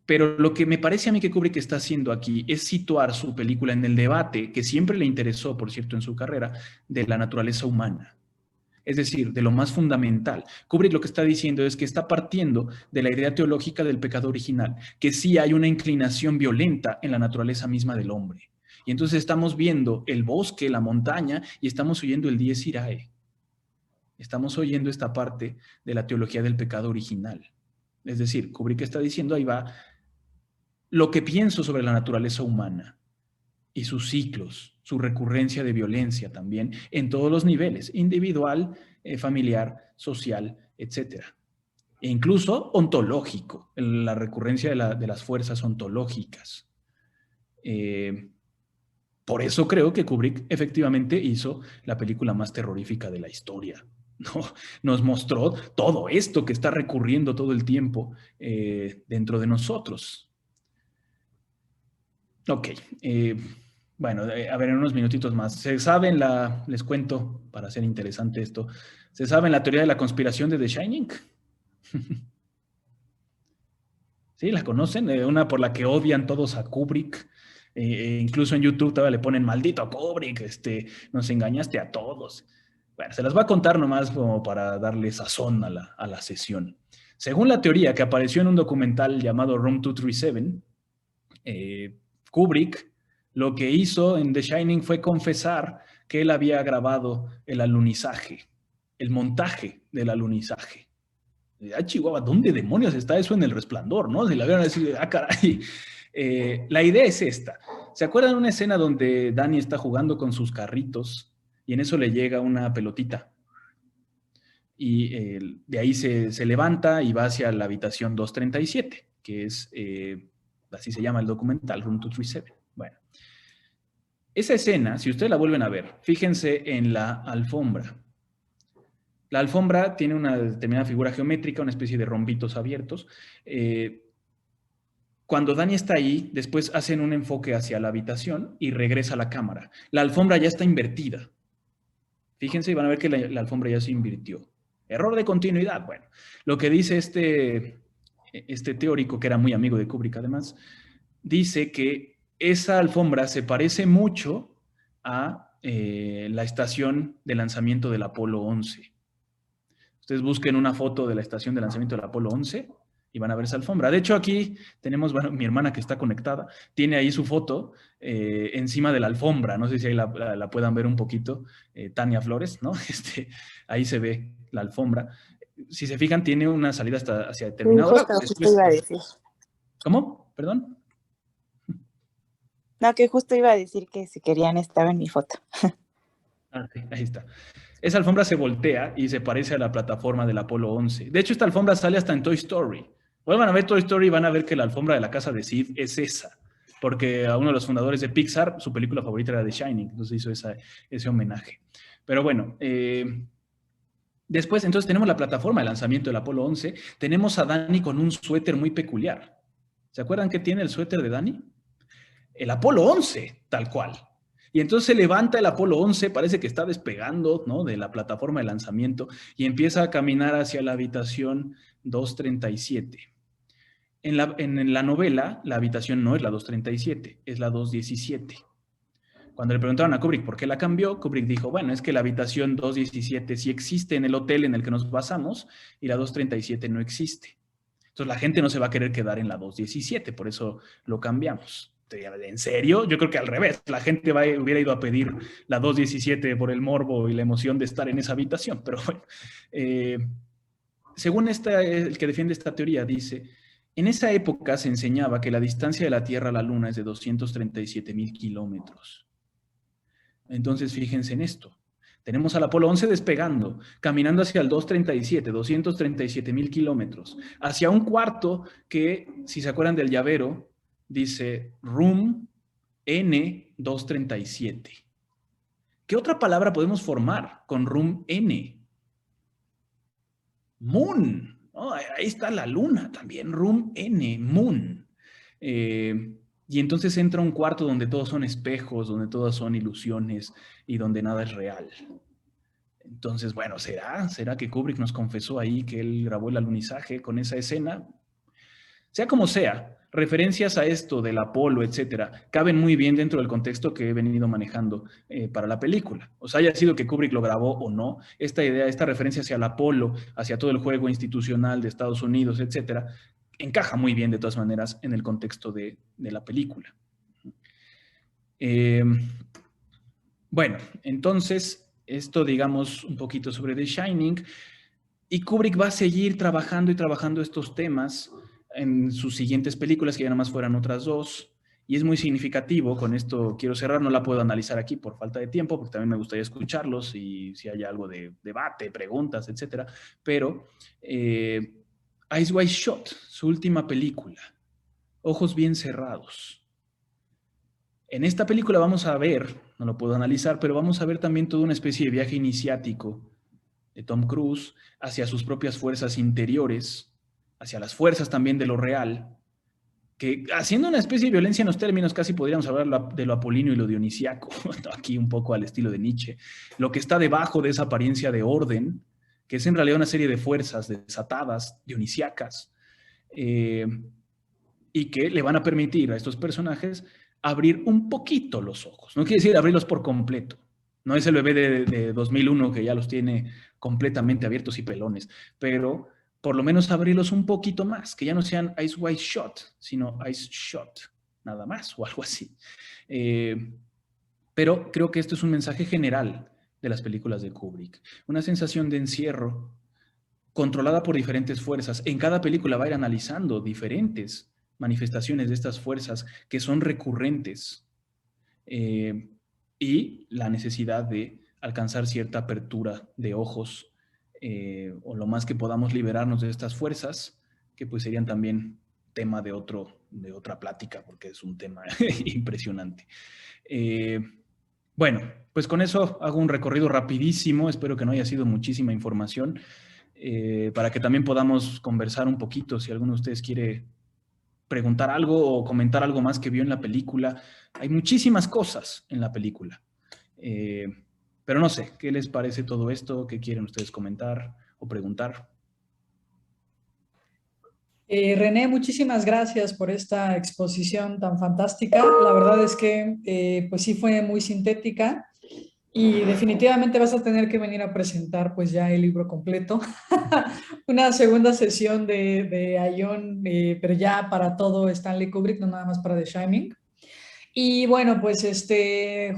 Pero lo que me parece a mí que Kubrick está haciendo aquí es situar su película en el debate, que siempre le interesó, por cierto, en su carrera, de la naturaleza humana. Es decir, de lo más fundamental. Kubrick lo que está diciendo es que está partiendo de la idea teológica del pecado original, que sí hay una inclinación violenta en la naturaleza misma del hombre. Y entonces estamos viendo el bosque, la montaña, y estamos oyendo el Dies Irae. Estamos oyendo esta parte de la teología del pecado original. Es decir, Kubrick está diciendo, ahí va lo que pienso sobre la naturaleza humana. y sus ciclos, su recurrencia de violencia también, en todos los niveles, individual, familiar, social, etc. E incluso ontológico, la recurrencia de las fuerzas ontológicas. Por eso creo que Kubrick efectivamente hizo la película más terrorífica de la historia, ¿no? Nos mostró todo esto que está recurriendo todo el tiempo dentro de nosotros. Ok, bueno, a ver, en unos minutitos más. Se sabe les cuento, para hacer interesante esto, ¿se sabe la teoría de la conspiración de The Shining? ¿Sí? ¿La conocen? Una por la que odian todos a Kubrick. Incluso en YouTube todavía le ponen, maldito Kubrick, nos engañaste a todos. Bueno, se las voy a contar nomás como para darle sazón a la sesión. Según la teoría que apareció en un documental llamado Room 237, Kubrick lo que hizo en The Shining fue confesar que él había grabado el alunizaje, el montaje del alunizaje. Ah, Chihuahua, ¿dónde demonios está eso en El Resplandor? ¿No? Si la vieron decir, ah, caray. La idea es esta. ¿Se acuerdan de una escena donde Danny está jugando con sus carritos y en eso le llega una pelotita? Y de ahí se levanta y va hacia la habitación 237, que es, así se llama el documental, Room 237. Bueno, esa escena, si ustedes la vuelven a ver, fíjense en la alfombra. La alfombra tiene una determinada figura geométrica, una especie de rombitos abiertos. Cuando Danny está ahí, después hacen un enfoque hacia la habitación y regresa a la cámara. La alfombra ya está invertida. Fíjense y van a ver que la alfombra ya se invirtió. Error de continuidad. Bueno, lo que dice este teórico, que era muy amigo de Kubrick además, dice que esa alfombra se parece mucho a la estación de lanzamiento del Apolo 11. Ustedes busquen una foto de la estación de lanzamiento del Apolo 11 y van a ver esa alfombra. De hecho, aquí tenemos, bueno, mi hermana que está conectada, tiene ahí su foto encima de la alfombra. No sé si ahí la puedan ver un poquito. Tania Flores, ¿no? Ahí se ve la alfombra. Si se fijan, tiene una salida hacia determinado lado. Justo iba a decir. ¿Cómo? ¿Perdón? No, que justo iba a decir que si querían estaba en mi foto. Ah, sí, ahí está. Esa alfombra se voltea y se parece a la plataforma del Apolo 11. De hecho, esta alfombra sale hasta en Toy Story. Vuelvan a ver Toy Story y van a ver que la alfombra de la casa de Sid es esa. Porque a uno de los fundadores de Pixar, su película favorita era The Shining. Entonces hizo ese homenaje. Pero bueno, después entonces tenemos la plataforma de lanzamiento del Apolo 11. Tenemos a Danny con un suéter muy peculiar. ¿Se acuerdan qué tiene el suéter de Danny? El Apolo 11, tal cual. Y entonces se levanta el Apolo 11, parece que está despegando, ¿no?, de la plataforma de lanzamiento y empieza a caminar hacia la habitación 237. En la novela, la habitación no es la 237, es la 217. Cuando le preguntaron a Kubrick por qué la cambió, Kubrick dijo, bueno, es que la habitación 217 sí existe en el hotel en el que nos basamos y la 237 no existe. Entonces la gente no se va a querer quedar en la 217, por eso lo cambiamos. ¿En serio? Yo creo que al revés. La gente hubiera ido a pedir la 217 por el morbo y la emoción de estar en esa habitación. Pero bueno, según el que defiende esta teoría, dice, en esa época se enseñaba que la distancia de la Tierra a la Luna es de 237,000 kilómetros. Entonces, fíjense en esto. Tenemos al Apolo 11 despegando, caminando hacia el 237, 237,000 kilómetros, hacia un cuarto que, si se acuerdan del llavero, dice Room N237. ¿Qué otra palabra podemos formar con Room N? Moon. Oh, ahí está la luna también. Room N, Moon. Y entonces entra un cuarto donde todos son espejos, donde todas son ilusiones y donde nada es real. Entonces, bueno, ¿será que Kubrick nos confesó ahí que él grabó el alunizaje con esa escena? Sea como sea, referencias a esto del Apolo, etcétera, caben muy bien dentro del contexto que he venido manejando para la película. O sea, haya sido que Kubrick lo grabó o no, esta idea, esta referencia hacia el Apolo, hacia todo el juego institucional de Estados Unidos, etcétera, encaja muy bien de todas maneras en el contexto de la película. Bueno, entonces, esto digamos un poquito sobre The Shining, y Kubrick va a seguir trabajando y trabajando estos temas en sus siguientes películas, que ya nada más fueran otras dos, Y es muy significativo, con esto quiero cerrar, no la puedo analizar aquí por falta de tiempo, porque también me gustaría escucharlos y si hay algo de debate, preguntas, etcétera. Pero Eyes Wide Shut, su última película, Ojos Bien Cerrados. En esta película vamos a ver, no lo puedo analizar, pero vamos a ver también toda una especie de viaje iniciático de Tom Cruise hacia sus propias fuerzas interiores, hacia las fuerzas también de lo real, que haciendo una especie de violencia en los términos, casi podríamos hablar de lo apolíneo y lo dionisiaco, aquí un poco al estilo de Nietzsche, lo que está debajo de esa apariencia de orden, que es en realidad una serie de fuerzas desatadas, dionisiacas, y que le van a permitir a estos personajes abrir un poquito los ojos. No quiere decir abrirlos por completo. No es el bebé de 2001 que ya los tiene completamente abiertos y pelones, pero por lo menos abrirlos un poquito más, que ya no sean Eyes Wide Shut, sino Eyes Shut, nada más, o algo así. Pero creo que esto es un mensaje general de las películas de Kubrick. Una sensación de encierro controlada por diferentes fuerzas. En cada película va a ir analizando diferentes manifestaciones de estas fuerzas que son recurrentes y la necesidad de alcanzar cierta apertura de ojos o lo más que podamos liberarnos de estas fuerzas, que pues serían también tema de otra plática, porque es un tema impresionante. Bueno, pues con eso hago un recorrido rapidísimo, espero que no haya sido muchísima información, para que también podamos conversar un poquito, si alguno de ustedes quiere preguntar algo o comentar algo más que vio en la película. Hay muchísimas cosas en la película. Pero no sé, ¿qué les parece todo esto? ¿Qué quieren ustedes comentar o preguntar? René, muchísimas gracias por esta exposición tan fantástica. La verdad es que pues sí fue muy sintética y definitivamente vas a tener que venir a presentar pues ya el libro completo. Una segunda sesión de Aion, pero ya para todo Stanley Kubrick, no nada más para The Shining. Y bueno, pues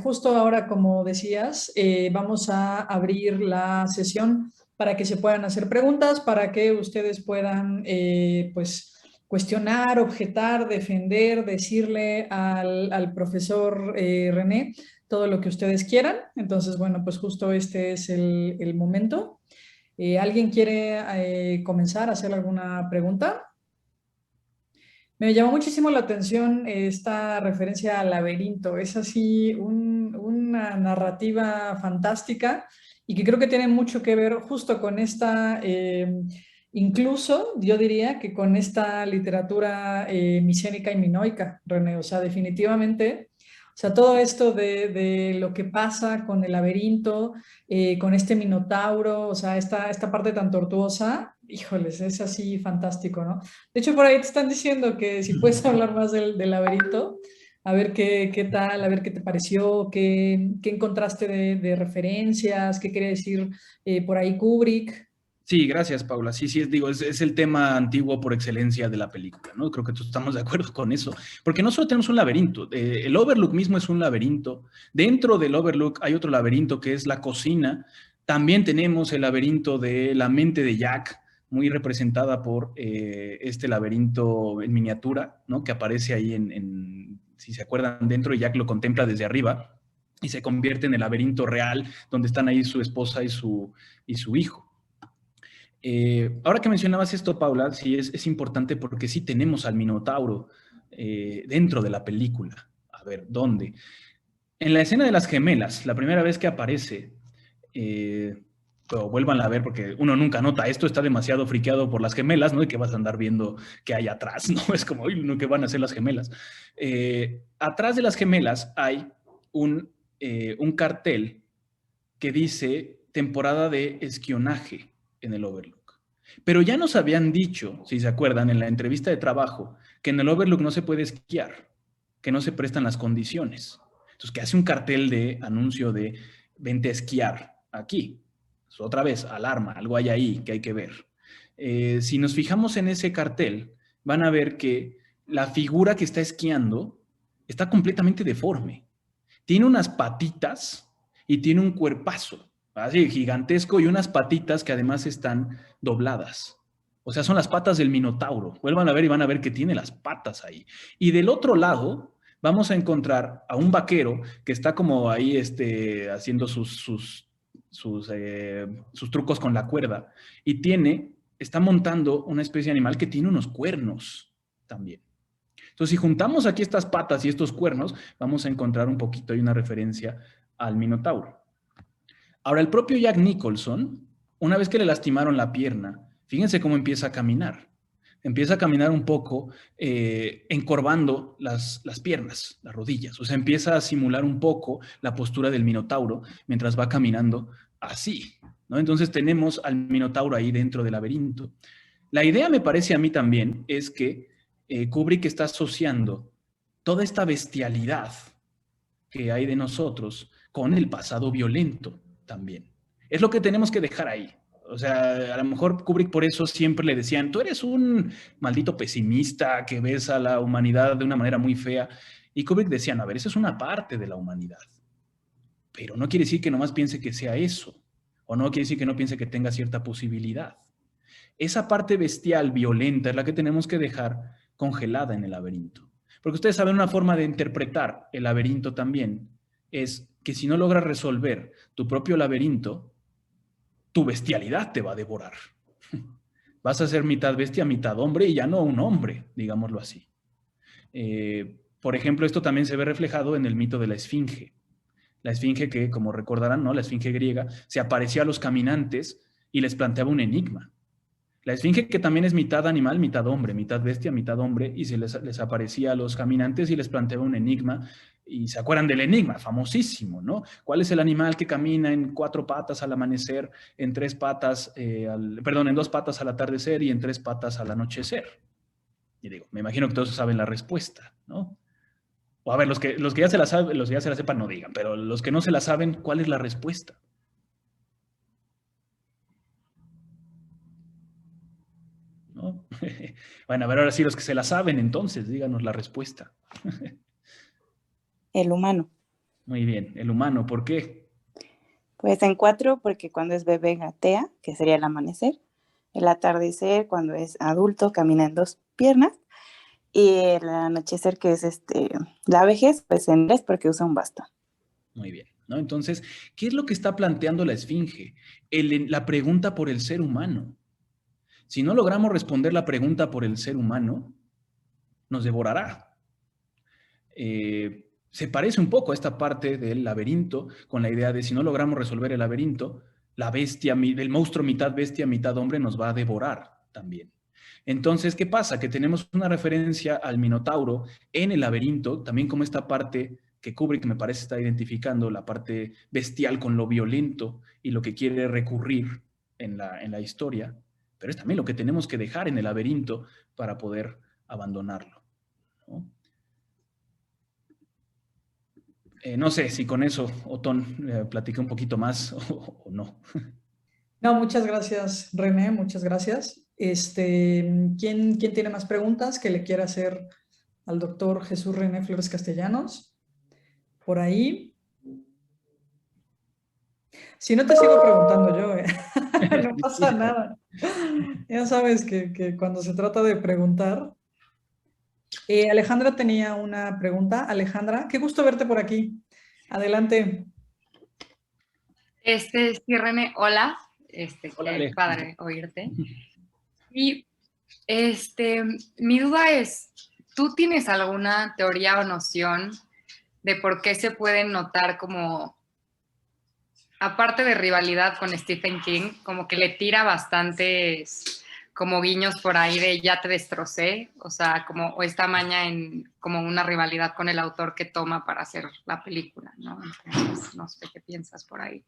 justo ahora, como decías, vamos a abrir la sesión para que se puedan hacer preguntas, para que ustedes puedan pues cuestionar, objetar, defender, decirle al profesor René todo lo que ustedes quieran. Entonces, bueno, pues justo este es el momento. ¿Alguien quiere comenzar a hacer alguna pregunta? Me llamó muchísimo la atención esta referencia al laberinto. Es así una narrativa fantástica y que creo que tiene mucho que ver justo con esta, incluso yo diría que con esta literatura micénica y minoica, René. O sea, definitivamente, o sea, todo esto de lo que pasa con el laberinto, con este minotauro, o sea, esta parte tan tortuosa, híjoles, es así fantástico, ¿no? De hecho, por ahí te están diciendo que si puedes hablar más del laberinto, a ver qué tal, a ver qué te pareció, qué encontraste de referencias, qué quiere decir por ahí Kubrick. Sí, gracias, Paula. Sí, digo, es el tema antiguo por excelencia de la película, ¿no? Creo que todos estamos de acuerdo con eso. Porque no solo tenemos un laberinto, el Overlook mismo es un laberinto. Dentro del Overlook hay otro laberinto que es la cocina. También tenemos el laberinto de la mente de Jack, muy representada por este laberinto en miniatura, ¿no? Que aparece ahí si se acuerdan, dentro, y Jack lo contempla desde arriba y se convierte en el laberinto real, donde están ahí su esposa y su hijo. Ahora que mencionabas esto, Paula, sí es importante porque sí tenemos al Minotauro dentro de la película. A ver, ¿dónde? En la escena de las gemelas, la primera vez que aparece, pero vuélvanla a ver porque uno nunca nota esto, está demasiado friqueado por las gemelas, ¿no? Y que vas a andar viendo qué hay atrás, ¿no? Es como, uy, ¿no? ¿Qué van a hacer las gemelas? Atrás de las gemelas hay un cartel que dice temporada de espionaje en el Overlook. Pero ya nos habían dicho, si se acuerdan, en la entrevista de trabajo, que en el Overlook no se puede esquiar, que no se prestan las condiciones. Entonces, que hace un cartel de anuncio de vente a esquiar aquí. Pues, otra vez, alarma, algo hay ahí que hay que ver. Si nos fijamos en ese cartel, van a ver que la figura que está esquiando está completamente deforme. Tiene unas patitas y tiene un cuerpazo, así gigantesco, y unas patitas que además están dobladas. O sea, son las patas del Minotauro. Vuelvan a ver y van a ver que tiene las patas ahí. Y del otro lado vamos a encontrar a un vaquero que está como ahí haciendo sus trucos con la cuerda y está montando una especie de animal que tiene unos cuernos también. Entonces, si juntamos aquí estas patas y estos cuernos, vamos a encontrar un poquito, hay una referencia al Minotauro. Ahora, el propio Jack Nicholson, una vez que le lastimaron la pierna, fíjense cómo empieza a caminar. Empieza a caminar un poco encorvando las piernas, las rodillas. O sea, empieza a simular un poco la postura del Minotauro mientras va caminando así, ¿no? Entonces tenemos al Minotauro ahí dentro del laberinto. La idea, me parece a mí también, es que Kubrick está asociando toda esta bestialidad que hay de nosotros con el pasado violento también. Es lo que tenemos que dejar ahí. O sea, a lo mejor Kubrick por eso siempre le decían, tú eres un maldito pesimista que ves a la humanidad de una manera muy fea. Y Kubrick decía, a ver, eso es una parte de la humanidad. Pero no quiere decir que nomás piense que sea eso. O no quiere decir que no piense que tenga cierta posibilidad. Esa parte bestial, violenta, es la que tenemos que dejar congelada en el laberinto. Porque ustedes saben, una forma de interpretar el laberinto también es que si no logras resolver tu propio laberinto, tu bestialidad te va a devorar. Vas a ser mitad bestia, mitad hombre y ya no un hombre, digámoslo así. Por ejemplo, esto también se ve reflejado en el mito de la Esfinge. La Esfinge que, como recordarán, ¿no? La Esfinge griega, se aparecía a los caminantes y les planteaba un enigma. La Esfinge, que también es mitad animal, mitad hombre, mitad bestia, mitad hombre, y se les aparecía a los caminantes y les planteaba un enigma. Y se acuerdan del enigma, famosísimo, ¿no? ¿Cuál es el animal que camina en 4 patas al amanecer, en 2 patas al atardecer y en 3 patas al anochecer? Y digo, me imagino que todos saben la respuesta, ¿no? O a ver, los que ya se la saben, los que ya se la sepan no digan, pero los que no se la saben, ¿cuál es la respuesta? ¿No? Bueno, a ver, ahora sí, los que se la saben, entonces, díganos la respuesta. El humano. Muy bien, el humano, ¿por qué? Pues en 4, porque cuando es bebé gatea, que sería el amanecer. El atardecer, cuando es adulto, camina en 2 piernas. Y el anochecer, que es la vejez, pues en 3, porque usa un bastón. Muy bien, ¿no? Entonces, ¿qué es lo que está planteando la Esfinge? La pregunta por el ser humano. Si no logramos responder la pregunta por el ser humano, nos devorará. Se parece un poco a esta parte del laberinto, con la idea de si no logramos resolver el laberinto, la bestia, el monstruo mitad bestia, mitad hombre nos va a devorar también. Entonces, ¿qué pasa? Que tenemos una referencia al Minotauro en el laberinto, también como esta parte que Kubrick me parece está identificando, la parte bestial con lo violento y lo que quiere recurrir en la historia, pero es también lo que tenemos que dejar en el laberinto para poder abandonarlo, ¿no? No sé si con eso, Otón, platiqué un poquito más o no. No, muchas gracias, René, muchas gracias. ¿Quién tiene más preguntas que le quiera hacer al doctor Jesús René Flores Castellanos? Por ahí. Si no te sigo preguntando yo, no pasa nada. Ya sabes que cuando se trata de preguntar. Alejandra tenía una pregunta. Alejandra, qué gusto verte por aquí. Adelante. Sí, René, hola. Hola, Qué padre oírte. Y mi duda es, ¿tú tienes alguna teoría o noción de por qué se pueden notar como, aparte de rivalidad con Stephen King, como que le tira bastantes como guiños por ahí de ya te destrocé, o sea, como o esta maña en como una rivalidad con el autor que toma para hacer la película, ¿no? Entonces, no sé qué piensas por ahí.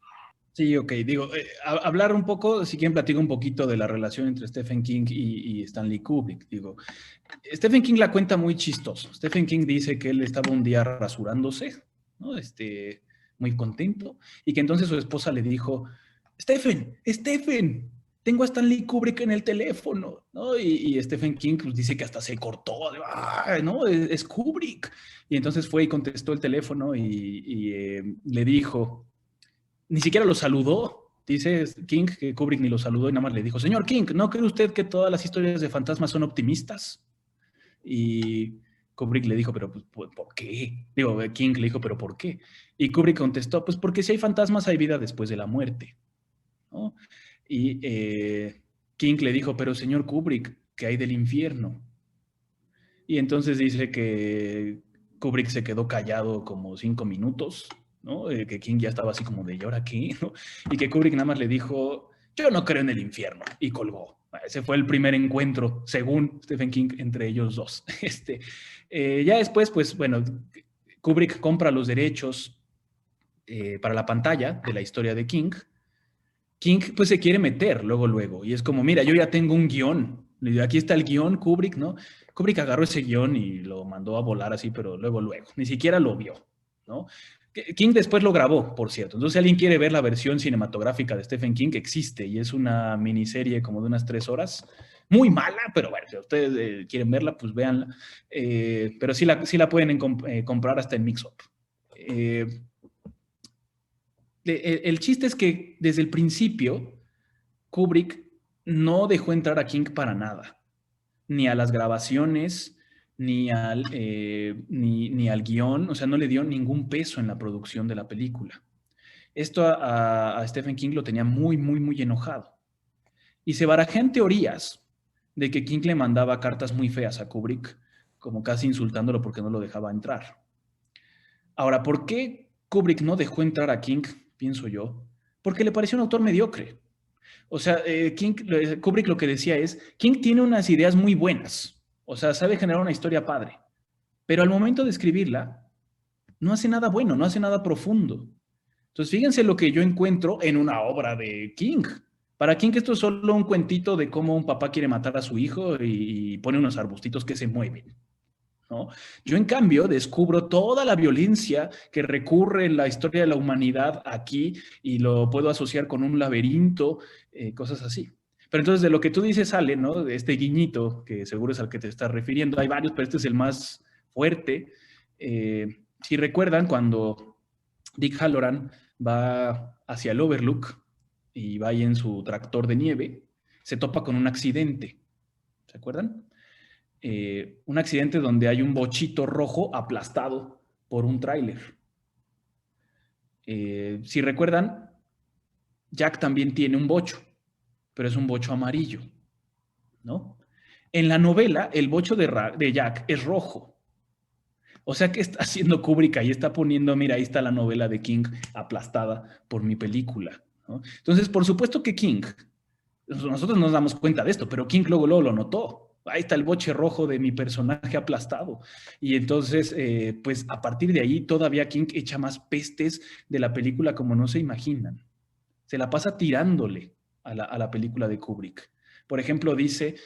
Sí, ok. Digo, hablar un poco, si quieren platico un poquito de la relación entre Stephen King y Stanley Kubrick. Digo, Stephen King la cuenta muy chistoso. Stephen King dice que él estaba un día rasurándose, ¿no? Muy contento, y que entonces su esposa le dijo, Stephen, tengo a Stanley Kubrick en el teléfono, ¿no? Y Stephen King pues, dice que hasta se cortó, ¿no? Es Kubrick. Y entonces fue y contestó el teléfono y le dijo, ni siquiera lo saludó, dice King, que Kubrick ni lo saludó y nada más le dijo, señor King, ¿no cree usted que todas las historias de fantasmas son optimistas? Y Kubrick le dijo, pero pues, ¿por qué? Digo, King le dijo, pero ¿por qué? Y Kubrick contestó, pues porque si hay fantasmas hay vida después de la muerte, ¿no? Y King le dijo, pero señor Kubrick, ¿qué hay del infierno? Y entonces dice que Kubrick se quedó callado como 5 minutos, ¿no? Que King ya estaba así como de, ¿y ahora qué? ¿No? Y que Kubrick nada más le dijo, yo no creo en el infierno, y colgó. Ese fue el primer encuentro, según Stephen King, entre ellos dos. Ya después, pues bueno, Kubrick compra los derechos para la pantalla de la historia de King. King pues se quiere meter luego, y es como, mira, yo ya tengo un guión. Le digo, aquí está el guión, Kubrick, ¿no? Kubrick agarró ese guión y lo mandó a volar así, pero luego, ni siquiera lo vio, ¿no? King después lo grabó, por cierto. Entonces, si alguien quiere ver la versión cinematográfica de Stephen King, existe, y es una miniserie como de unas 3 horas, muy mala, pero bueno, si ustedes quieren verla, pues véanla. Pero sí la pueden comprar hasta en Mixup. El chiste es que desde el principio, Kubrick no dejó entrar a King para nada, ni a las grabaciones, ni al guión, o sea, no le dio ningún peso en la producción de la película. Esto a Stephen King lo tenía muy, muy, muy enojado. Y se barajan teorías de que King le mandaba cartas muy feas a Kubrick, como casi insultándolo porque no lo dejaba entrar. Ahora, ¿por qué Kubrick no dejó entrar a King, pienso yo? Porque le pareció un autor mediocre. O sea, Kubrick lo que decía es, King tiene unas ideas muy buenas, o sea, sabe generar una historia padre, pero al momento de escribirla, no hace nada bueno, no hace nada profundo. Entonces, fíjense lo que yo encuentro en una obra de King. Para King esto es solo un cuentito de cómo un papá quiere matar a su hijo y pone unos arbustitos que se mueven, ¿no? Yo, en cambio, descubro toda la violencia que recurre en la historia de la humanidad aquí y lo puedo asociar con un laberinto, cosas así. Pero entonces, de lo que tú dices, Ale, ¿no? De este guiñito, que seguro es al que te estás refiriendo, hay varios, pero este es el más fuerte. Si recuerdan, cuando Dick Halloran va hacia el Overlook y va ahí en su tractor de nieve, se topa con un accidente. ¿Se acuerdan? Un accidente donde hay un bochito rojo aplastado por un tráiler. Si recuerdan, Jack también tiene un bocho, pero es un bocho amarillo, ¿no? En la novela, el bocho de Jack es rojo. O sea, ¿qué está haciendo Kubrick ahí? Está poniendo, mira, ahí está la novela de King aplastada por mi película, ¿no? Entonces, por supuesto que King, nosotros nos damos cuenta de esto, pero King luego lo notó. Ahí está el boche rojo de mi personaje aplastado. Y entonces, pues a partir de ahí, todavía King echa más pestes de la película como no se imaginan. Se la pasa tirándole a la película de Kubrick. Por ejemplo, dice,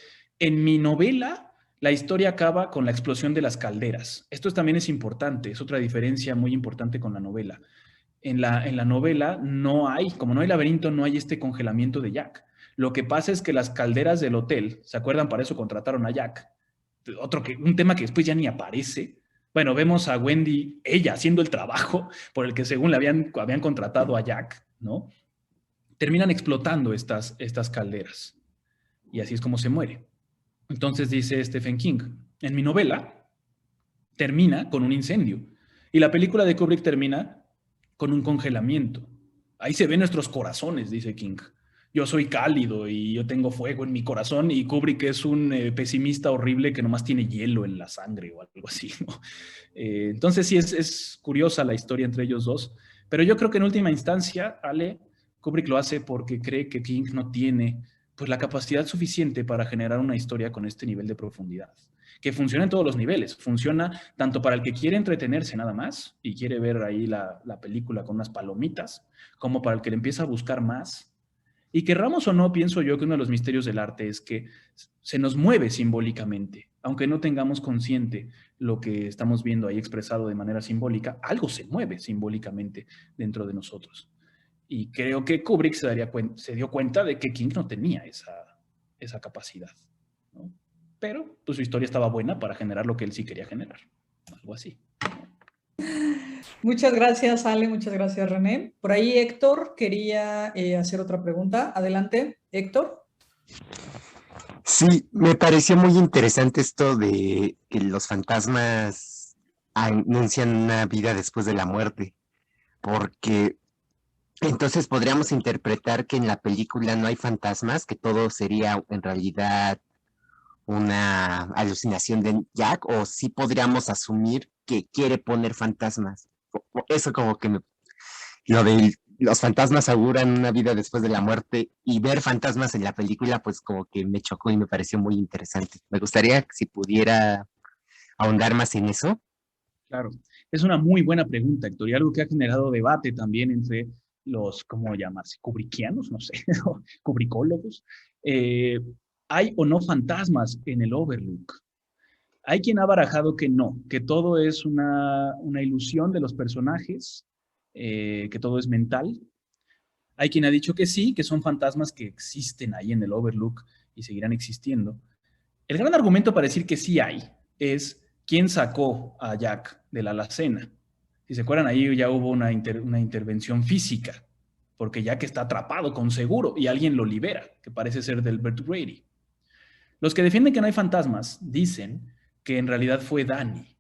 en mi novela, la historia acaba con la explosión de las calderas. Esto también es importante, es otra diferencia muy importante con la novela. En la novela no hay, como no hay laberinto, no hay este congelamiento de Jack. Lo que pasa es que las calderas del hotel, ¿se acuerdan? Para eso contrataron a Jack. Un tema que después ya ni aparece. Bueno, vemos a Wendy, ella haciendo el trabajo por el que según le habían contratado a Jack, ¿no? Terminan explotando estas calderas. Y así es como se muere. Entonces dice Stephen King, en mi novela termina con un incendio. Y la película de Kubrick termina con un congelamiento. Ahí se ven nuestros corazones, dice King. Yo soy cálido y yo tengo fuego en mi corazón, y Kubrick es un pesimista horrible que nomás tiene hielo en la sangre o algo así, ¿no? Entonces sí, es curiosa la historia entre ellos dos, pero yo creo que en última instancia, Ale, Kubrick lo hace porque cree que King no tiene pues la capacidad suficiente para generar una historia con este nivel de profundidad, que funciona en todos los niveles. Funciona tanto para el que quiere entretenerse nada más y quiere ver ahí la película con unas palomitas, como para el que le empieza a buscar más. Y querramos o no, pienso yo que uno de los misterios del arte es que se nos mueve simbólicamente. Aunque no tengamos consciente lo que estamos viendo ahí expresado de manera simbólica, algo se mueve simbólicamente dentro de nosotros. Y creo que Kubrick se dio cuenta de que King no tenía esa capacidad, ¿no? Pero pues su historia estaba buena para generar lo que él sí quería generar. Algo así. Muchas gracias, Ale. Muchas gracias, René. Por ahí Héctor quería hacer otra pregunta. Adelante, Héctor. Sí, me pareció muy interesante esto de que los fantasmas anuncian una vida después de la muerte, porque entonces podríamos interpretar que en la película no hay fantasmas, que todo sería en realidad una alucinación de Jack, o sí podríamos asumir que quiere poner fantasmas. Eso como que lo de los fantasmas auguran una vida después de la muerte y ver fantasmas en la película, pues como que me chocó y me pareció muy interesante. Me gustaría si pudiera ahondar más en eso. Claro, es una muy buena pregunta, Héctor, y algo que ha generado debate también entre los, ¿cómo llamarse? Kubrickianos, no sé, kubricólogos. ¿Hay o no fantasmas en el Overlook? Hay quien ha barajado que no, que todo es una ilusión de los personajes, que todo es mental. Hay quien ha dicho que sí, que son fantasmas que existen ahí en el Overlook y seguirán existiendo. El gran argumento para decir que sí hay es quién sacó a Jack de la alacena. Si se acuerdan, ahí ya hubo una intervención física, porque Jack está atrapado con seguro y alguien lo libera, que parece ser Delbert Grady. Los que defienden que no hay fantasmas dicen que en realidad fue Danny,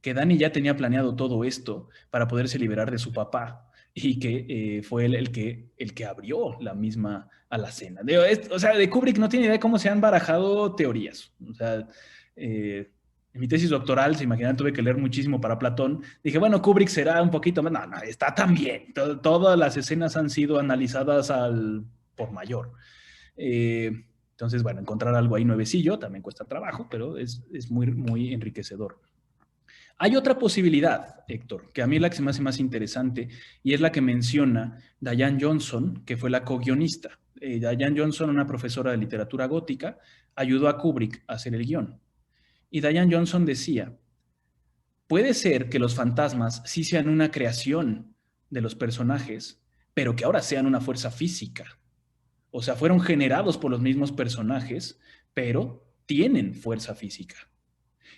que Danny ya tenía planeado todo esto para poderse liberar de su papá y que fue él el que abrió la misma alacena. O sea, de Kubrick no tiene idea de cómo se han barajado teorías. O sea, en mi tesis doctoral, se imaginan, tuve que leer muchísimo para Platón. Dije, bueno, Kubrick será un poquito más. No, está tan bien. Todas las escenas han sido analizadas por mayor. Entonces, bueno, encontrar algo ahí nuevecillo también cuesta trabajo, pero es muy, muy enriquecedor. Hay otra posibilidad, Héctor, que a mí es la que se me hace más interesante, y es la que menciona Diane Johnson, que fue la co-guionista. Diane Johnson, una profesora de literatura gótica, ayudó a Kubrick a hacer el guión. Y Diane Johnson decía, puede ser que los fantasmas sí sean una creación de los personajes, pero que ahora sean una fuerza física. O sea, fueron generados por los mismos personajes, pero tienen fuerza física.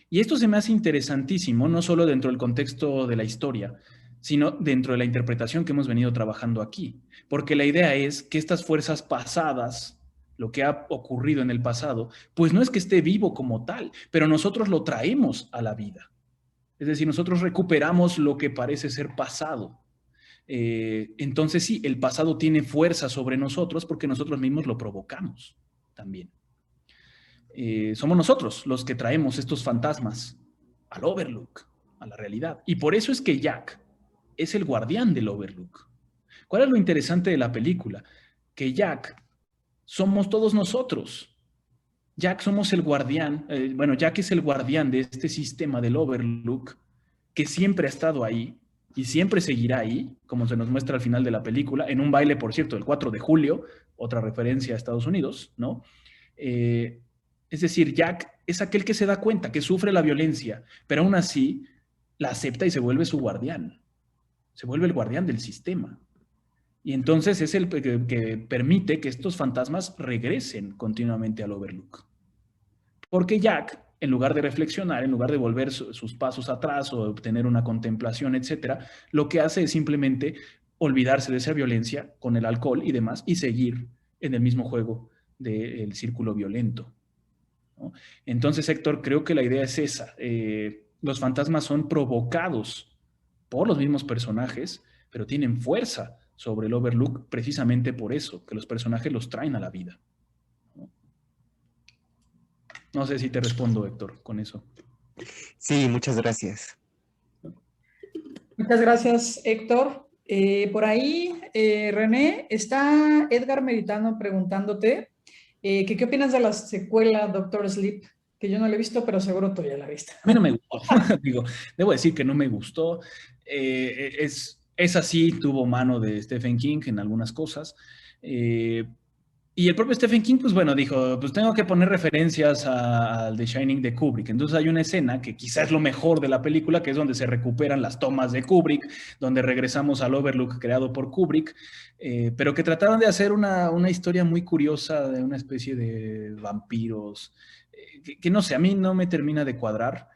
Y esto se me hace interesantísimo, no solo dentro del contexto de la historia, sino dentro de la interpretación que hemos venido trabajando aquí. Porque la idea es que estas fuerzas pasadas, lo que ha ocurrido en el pasado, pues no es que esté vivo como tal, pero nosotros lo traemos a la vida. Es decir, nosotros recuperamos lo que parece ser pasado. Entonces sí, el pasado tiene fuerza sobre nosotros porque nosotros mismos lo provocamos también. Somos nosotros los que traemos estos fantasmas al Overlook, a la realidad. Y por eso es que Jack es el guardián del Overlook. ¿Cuál es lo interesante de la película? Que Jack somos todos nosotros. Jack somos el guardián, Jack es el guardián de este sistema del Overlook que siempre ha estado ahí y siempre seguirá ahí, como se nos muestra al final de la película, en un baile, por cierto, el 4 de julio, otra referencia a Estados Unidos, ¿no? Es decir, Jack es aquel que se da cuenta que sufre la violencia, pero aún así la acepta y se vuelve su guardián. Se vuelve el guardián del sistema. Y entonces es el que permite que estos fantasmas regresen continuamente al Overlook. Porque Jack, en lugar de reflexionar, en lugar de volver sus pasos atrás o obtener una contemplación, etcétera, lo que hace es simplemente olvidarse de esa violencia con el alcohol y demás y seguir en el mismo juego del círculo violento, ¿no? Entonces, Héctor, creo que la idea es esa. Los fantasmas son provocados por los mismos personajes, pero tienen fuerza sobre el Overlook precisamente por eso, que los personajes los traen a la vida. No sé si te respondo, Héctor, con eso. Sí, muchas gracias. Muchas gracias, Héctor. Por ahí, René, está Edgar Meritano preguntándote ¿qué opinas de la secuela Doctor Sleep? Que yo no la he visto, pero seguro tú ya la viste. A mí no me gustó. Digo, debo decir que no me gustó. Es así, tuvo mano de Stephen King en algunas cosas. Y el propio Stephen King, pues bueno, dijo, pues tengo que poner referencias al The Shining de Kubrick. Entonces hay una escena que quizás es lo mejor de la película, que es donde se recuperan las tomas de Kubrick, donde regresamos al Overlook creado por Kubrick, pero que trataron de hacer una historia muy curiosa de una especie de vampiros, que no sé, a mí no me termina de cuadrar.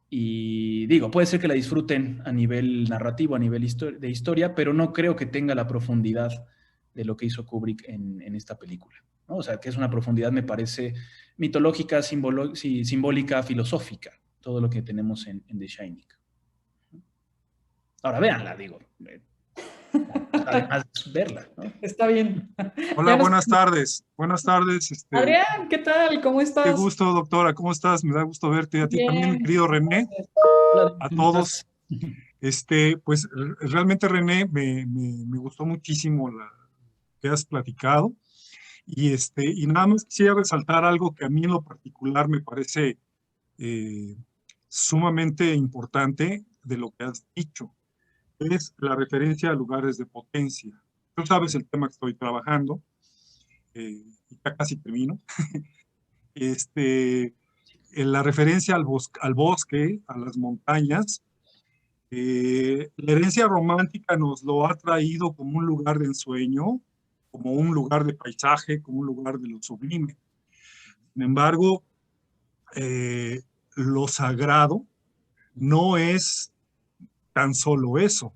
Y digo, puede ser que la disfruten a nivel narrativo, a nivel de historia, pero no creo que tenga la profundidad de lo que hizo Kubrick en esta película. ¿no? O sea, que es una profundidad, me parece, mitológica, simbólica, filosófica, todo lo que tenemos en The Shining. Ahora, véanla, digo. Además, verla, ¿no? Está bien. Hola, buenas tardes. Buenas tardes. Adrián, ¿qué tal? ¿Cómo estás? Qué gusto, doctora. ¿Cómo estás? Me da gusto verte. A ti también, mi querido René. A todos. Pues realmente, René, me gustó muchísimo la que has platicado. Y nada más quisiera resaltar algo que a mí en lo particular me parece sumamente importante de lo que has dicho. Es la referencia a lugares de potencia. Tú sabes el tema que estoy trabajando, ya casi termino. La referencia al bosque, a las montañas. La herencia romántica nos lo ha traído como un lugar de ensueño, como un lugar de paisaje, como un lugar de lo sublime. Sin embargo, lo sagrado no es tan solo eso.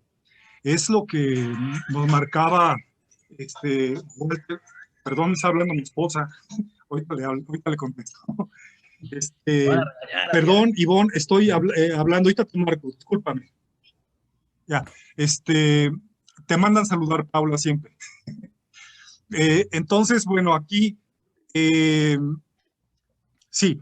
Es lo que nos marcaba Walter. Perdón, me está hablando mi esposa. Ahorita le contesto. Perdón, Ivonne, estoy hablando. Ahorita te marco, discúlpame. Ya, te mandan saludar, Paula, siempre. Entonces, bueno, aquí, sí.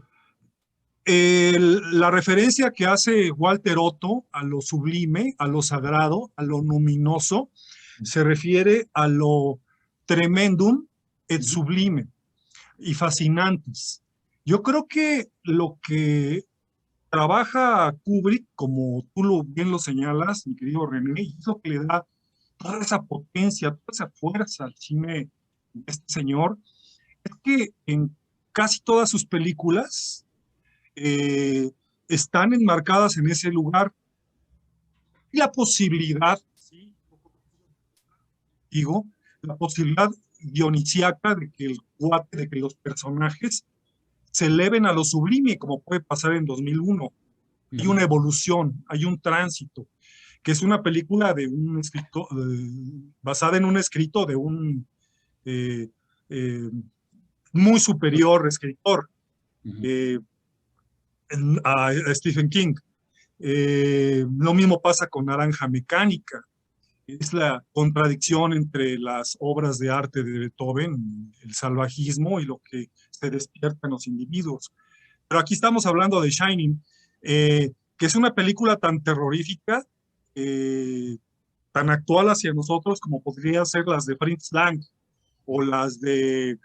La referencia que hace Walter Otto a lo sublime, a lo sagrado, a lo luminoso, se refiere a lo tremendum et sublime y fascinantes. Yo creo que lo que trabaja Kubrick, como tú bien lo señalas, mi querido René, y es lo que le da toda esa potencia, toda esa fuerza al cine de este señor, es que en casi todas sus películas están enmarcadas en ese lugar. Y la posibilidad, ¿sí? Digo, la posibilidad dionisíaca de que de que los personajes se eleven a lo sublime, como puede pasar en 2001. Hay una evolución, hay un tránsito, que es una película de un escritor, basada en un escrito de un muy superior escritor, a Stephen King. Lo mismo pasa con Naranja Mecánica. Es la contradicción entre las obras de arte de Beethoven, el salvajismo y lo que se despierta en los individuos. Pero aquí estamos hablando de Shining, que es una película tan terrorífica, tan actual hacia nosotros como podría ser las de Fritz Lang o las de,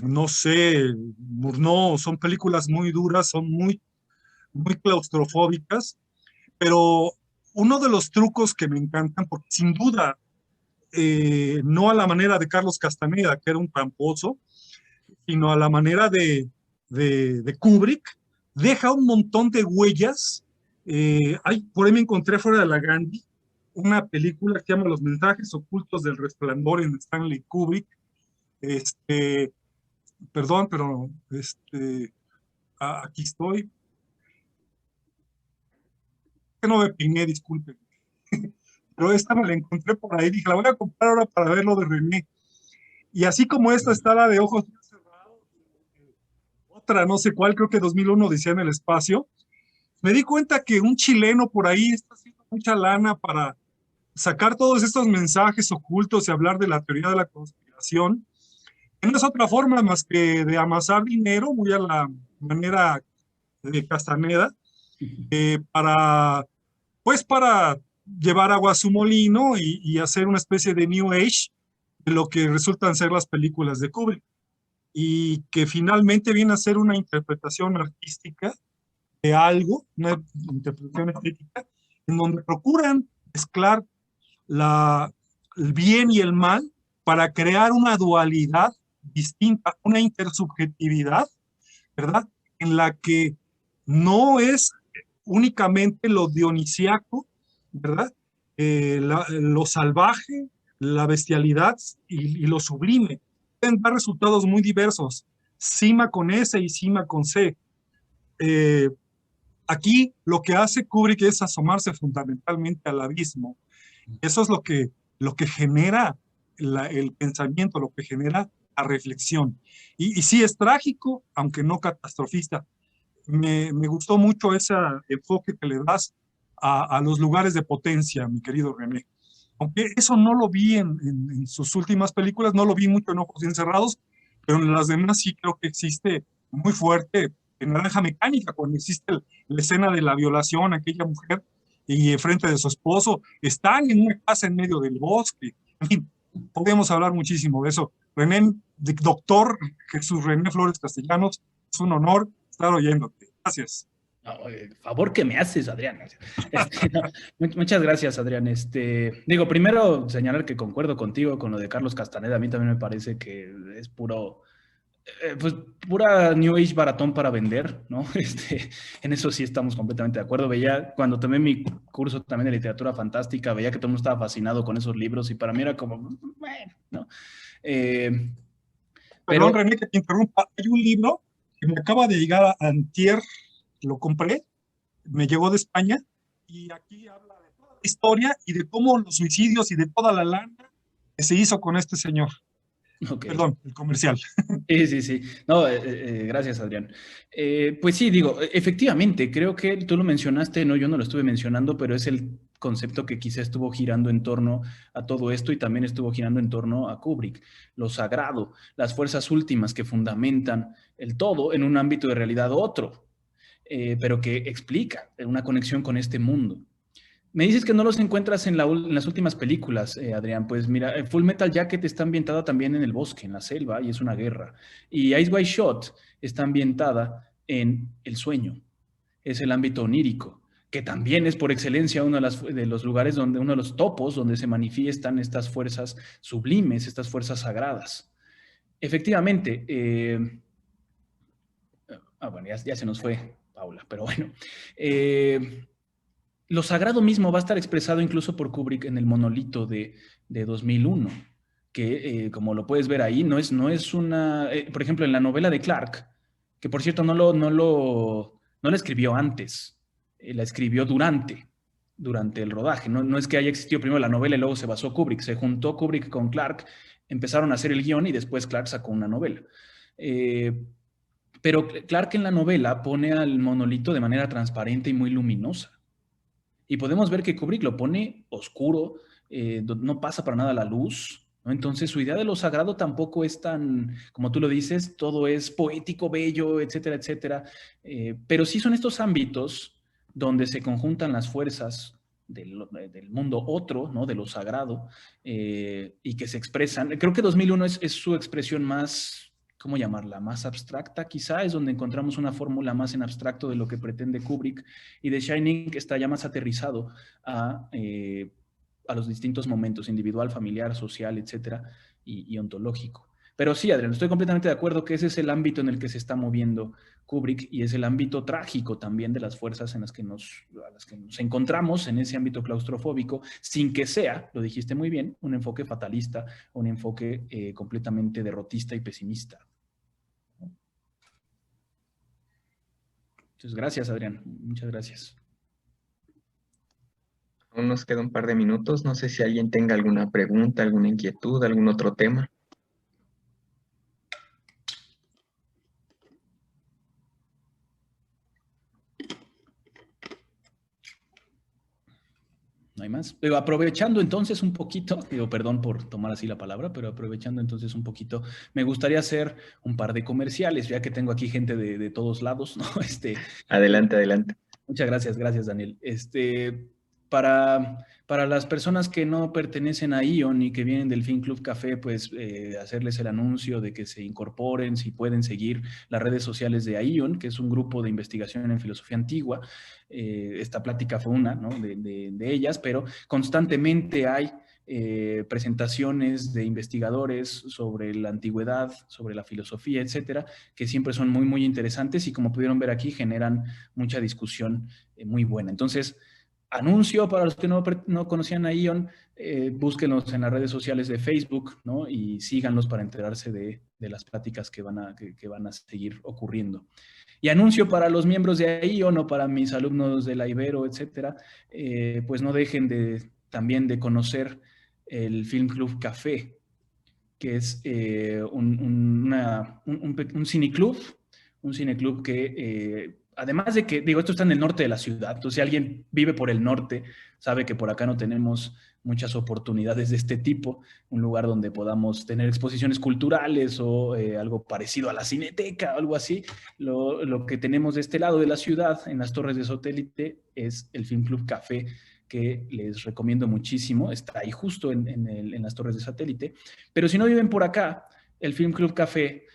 no sé, Murnau. Son películas muy duras, son muy claustrofóbicas, pero uno de los trucos que me encantan, porque sin duda, no a la manera de Carlos Castaneda, que era un tramposo, sino a la manera de Kubrick, deja un montón de huellas. Por ahí me encontré fuera de la Gandhi una película que se llama Los mensajes ocultos del resplandor en Stanley Kubrick. Perdón, pero aquí estoy. Que no me peiné, disculpen. Pero esta me la encontré por ahí, dije, la voy a comprar ahora para ver lo de René. Y así como esta está la de Ojos Cerrados, otra, no sé cuál, creo que 2001 decía en el espacio, me di cuenta que un chileno por ahí está haciendo mucha lana para sacar todos estos mensajes ocultos y hablar de la teoría de la conspiración. No es otra forma más que de amasar dinero, muy a la manera de Castaneda, para llevar agua a su molino y hacer una especie de New Age de lo que resultan ser las películas de Kubrick, y que finalmente viene a ser una interpretación artística de algo, una interpretación estética, en donde procuran mezclar el bien y el mal para crear una dualidad distinta, una intersubjetividad, ¿verdad? En la que no es únicamente lo dionisíaco, ¿verdad? Lo salvaje, la bestialidad y lo sublime. Pueden dar resultados muy diversos, cima con S y cima con C. Aquí lo que hace Kubrick es asomarse fundamentalmente al abismo. Eso es lo que genera el pensamiento, lo que genera a reflexión. Y sí es trágico, aunque no catastrofista. Me gustó mucho ese enfoque que le das a los lugares de potencia, mi querido René. Aunque eso no lo vi en sus últimas películas, no lo vi mucho en Ojos Bien Cerrados, pero en las demás sí creo que existe muy fuerte. En Naranja Mecánica, cuando existe la escena de la violación, aquella mujer y enfrente de su esposo, están en una casa en medio del bosque. En fin, podemos hablar muchísimo de eso. René, doctor Jesús René Flores Castellanos, es un honor estar oyéndote. Gracias. No, favor que me haces, Adrián. No, muchas gracias, Adrián. Digo, primero señalar que concuerdo contigo con lo de Carlos Castaneda. A mí también me parece que es puro, pues pura New Age baratón para vender, ¿no? En eso sí estamos completamente de acuerdo. Veía, cuando tomé mi curso también de literatura fantástica, veía que todo el mundo estaba fascinado con esos libros y para mí era como, bueno, ¿no? Perdón, René, que te interrumpa. Hay un libro que me acaba de llegar a antier, lo compré, me llegó de España, y aquí habla de toda la historia y de cómo los suicidios y de toda la lana que se hizo con este señor. Okay. Perdón, el comercial. Sí. No, gracias, Adrián. Pues sí, digo, efectivamente, creo que tú lo mencionaste, no, yo no lo estuve mencionando, pero es el concepto que quizá estuvo girando en torno a todo esto y también estuvo girando en torno a Kubrick, lo sagrado, las fuerzas últimas que fundamentan el todo en un ámbito de realidad otro, pero que explica una conexión con este mundo. Me dices que no los encuentras en las últimas películas, Adrián. Pues mira, Full Metal Jacket está ambientada también en el bosque, en la selva, y es una guerra. Y Eyes Wide Shut está ambientada en el sueño. Es el ámbito onírico, que también es por excelencia uno de los lugares donde, uno de los topos donde se manifiestan estas fuerzas sublimes, estas fuerzas sagradas. Efectivamente, bueno, ya se nos fue Paula, pero bueno. Lo sagrado mismo va a estar expresado incluso por Kubrick en el monolito de 2001, que como lo puedes ver ahí, no es una... por ejemplo, en la novela de Clarke, que por cierto no la escribió antes, la escribió durante el rodaje. No es que haya existido primero la novela y luego se basó Kubrick. Se juntó Kubrick con Clarke, empezaron a hacer el guión y después Clarke sacó una novela. Pero Clarke en la novela pone al monolito de manera transparente y muy luminosa. Y podemos ver que Kubrick lo pone oscuro, no pasa para nada la luz, ¿no? Entonces su idea de lo sagrado tampoco es tan, como tú lo dices, todo es poético, bello, etcétera, etcétera. Pero sí son estos ámbitos donde se conjuntan las fuerzas del mundo otro, ¿no? De lo sagrado, y que se expresan. Creo que 2001 es su expresión más... ¿cómo llamarla? Más abstracta, quizá, es donde encontramos una fórmula más en abstracto de lo que pretende Kubrick, y The Shining está ya más aterrizado a los distintos momentos, individual, familiar, social, etcétera, y ontológico. Pero sí, Adrián, estoy completamente de acuerdo que ese es el ámbito en el que se está moviendo Kubrick, y es el ámbito trágico también de las fuerzas a las que nos encontramos en ese ámbito claustrofóbico, sin que sea, lo dijiste muy bien, un enfoque fatalista, un enfoque completamente derrotista y pesimista. Entonces, gracias, Adrián. Muchas gracias. Aún nos queda un par de minutos. No sé si alguien tenga alguna pregunta, alguna inquietud, algún otro tema. No hay más. Pero aprovechando entonces un poquito, perdón por tomar así la palabra, pero aprovechando entonces un poquito, me gustaría hacer un par de comerciales, ya que tengo aquí gente de todos lados, ¿no? Adelante. Muchas gracias, Daniel. Para las personas que no pertenecen a ION y que vienen del Film Club Café, pues hacerles el anuncio de que se incorporen, si pueden seguir las redes sociales de ION, que es un grupo de investigación en filosofía antigua. Esta plática fue una, ¿no? de ellas, pero constantemente hay presentaciones de investigadores sobre la antigüedad, sobre la filosofía, etcétera, que siempre son muy, muy interesantes y como pudieron ver aquí generan mucha discusión muy buena. Entonces, anuncio para los que no conocían a ION, búsquenlos en las redes sociales de Facebook, ¿no? Y síganlos para enterarse de las pláticas que van a seguir ocurriendo. Y anuncio para los miembros de ION o para mis alumnos de la Ibero, etcétera, pues no dejen también de conocer el Film Club Café. que es un cineclub que, además de que, digo, esto está en el norte de la ciudad, entonces si alguien vive por el norte, sabe que por acá no tenemos muchas oportunidades de este tipo, un lugar donde podamos tener exposiciones culturales o algo parecido a la Cineteca, algo así. Lo que tenemos de este lado de la ciudad, en las torres de satélite, es el Film Club Café, que les recomiendo muchísimo, está ahí justo en las torres de satélite. Pero si no viven por acá, el Film Club Café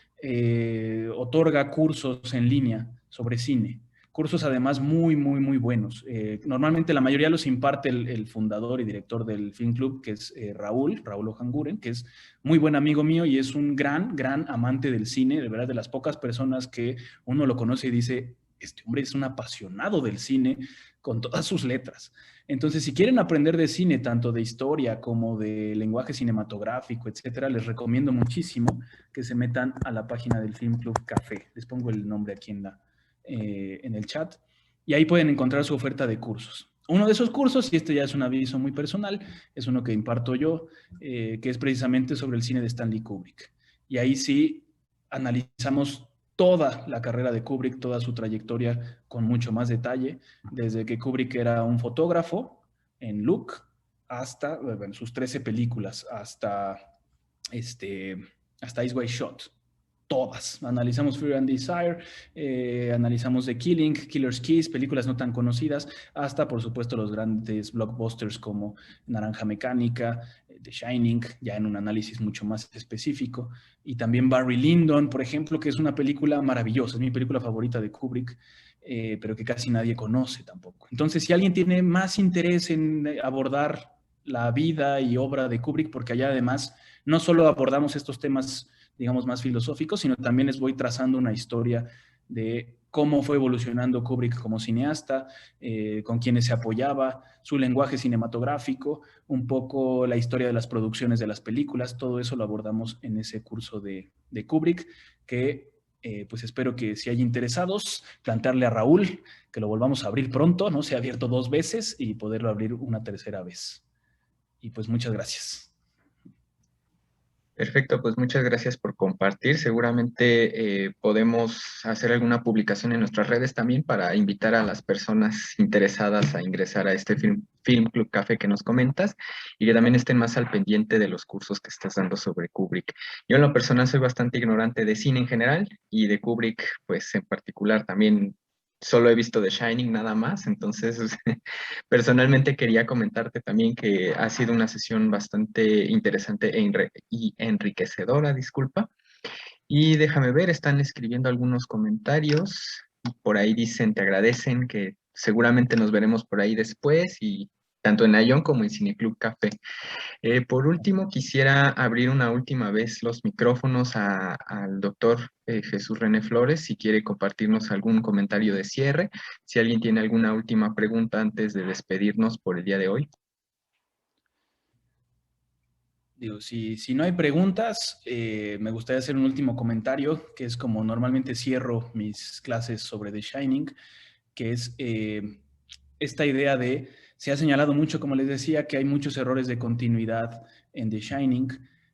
otorga cursos en línea sobre cine. Cursos además muy, muy, muy buenos. Normalmente la mayoría los imparte el fundador y director del Film Club, que es Raúl Ojanguren, que es muy buen amigo mío y es un gran, gran amante del cine, de verdad, de las pocas personas que uno lo conoce y dice, este hombre es un apasionado del cine con todas sus letras. Entonces, si quieren aprender de cine, tanto de historia como de lenguaje cinematográfico, etcétera, les recomiendo muchísimo que se metan a la página del Film Club Café. Les pongo el nombre aquí en el chat, y ahí pueden encontrar su oferta de cursos. Uno de esos cursos, y este ya es un aviso muy personal, es uno que imparto yo, que es precisamente sobre el cine de Stanley Kubrick. Y ahí sí analizamos toda la carrera de Kubrick, toda su trayectoria con mucho más detalle, desde que Kubrick era un fotógrafo en Look hasta bueno, sus 13 películas, hasta Eyes Wide Shut. Todas. Analizamos Fear and Desire, analizamos The Killing, Killer's Kiss, películas no tan conocidas, hasta, por supuesto, los grandes blockbusters como Naranja Mecánica, The Shining, ya en un análisis mucho más específico, y también Barry Lyndon, por ejemplo, que es una película maravillosa, es mi película favorita de Kubrick, pero que casi nadie conoce tampoco. Entonces, si alguien tiene más interés en abordar la vida y obra de Kubrick, porque allá además no solo abordamos estos temas, digamos, más filosóficos, sino también les voy trazando una historia de cómo fue evolucionando Kubrick como cineasta, con quienes se apoyaba, su lenguaje cinematográfico, un poco la historia de las producciones de las películas, todo eso lo abordamos en ese curso de Kubrick, que pues espero que si hay interesados, plantearle a Raúl que lo volvamos a abrir pronto, ¿no? Se ha abierto 2 veces y poderlo abrir una tercera vez. Y pues muchas gracias. Perfecto, pues muchas gracias por compartir. Seguramente podemos hacer alguna publicación en nuestras redes también para invitar a las personas interesadas a ingresar a este Film Club Café que nos comentas y que también estén más al pendiente de los cursos que estás dando sobre Kubrick. Yo en lo personal soy bastante ignorante de cine en general y de Kubrick pues en particular también. Solo he visto The Shining nada más, entonces personalmente quería comentarte también que ha sido una sesión bastante interesante y enriquecedora, disculpa. Y déjame ver, están escribiendo algunos comentarios, por ahí dicen, te agradecen, que seguramente nos veremos por ahí después, y tanto en Ion como en Cineclub Café. Por último, quisiera abrir una última vez los micrófonos al doctor Jesús René Flores, si quiere compartirnos algún comentario de cierre, si alguien tiene alguna última pregunta antes de despedirnos por el día de hoy. Digo, si no hay preguntas, me gustaría hacer un último comentario, que es como normalmente cierro mis clases sobre The Shining, que es esta idea de, se ha señalado mucho, como les decía, que hay muchos errores de continuidad en The Shining.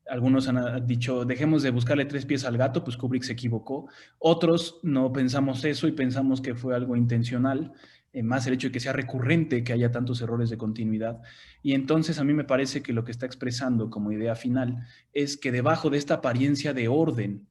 Algunos han dicho, dejemos de buscarle 3 pies al gato, pues Kubrick se equivocó. Otros no pensamos eso y pensamos que fue algo intencional, más el hecho de que sea recurrente que haya tantos errores de continuidad. Y entonces a mí me parece que lo que está expresando como idea final es que debajo de esta apariencia de orden,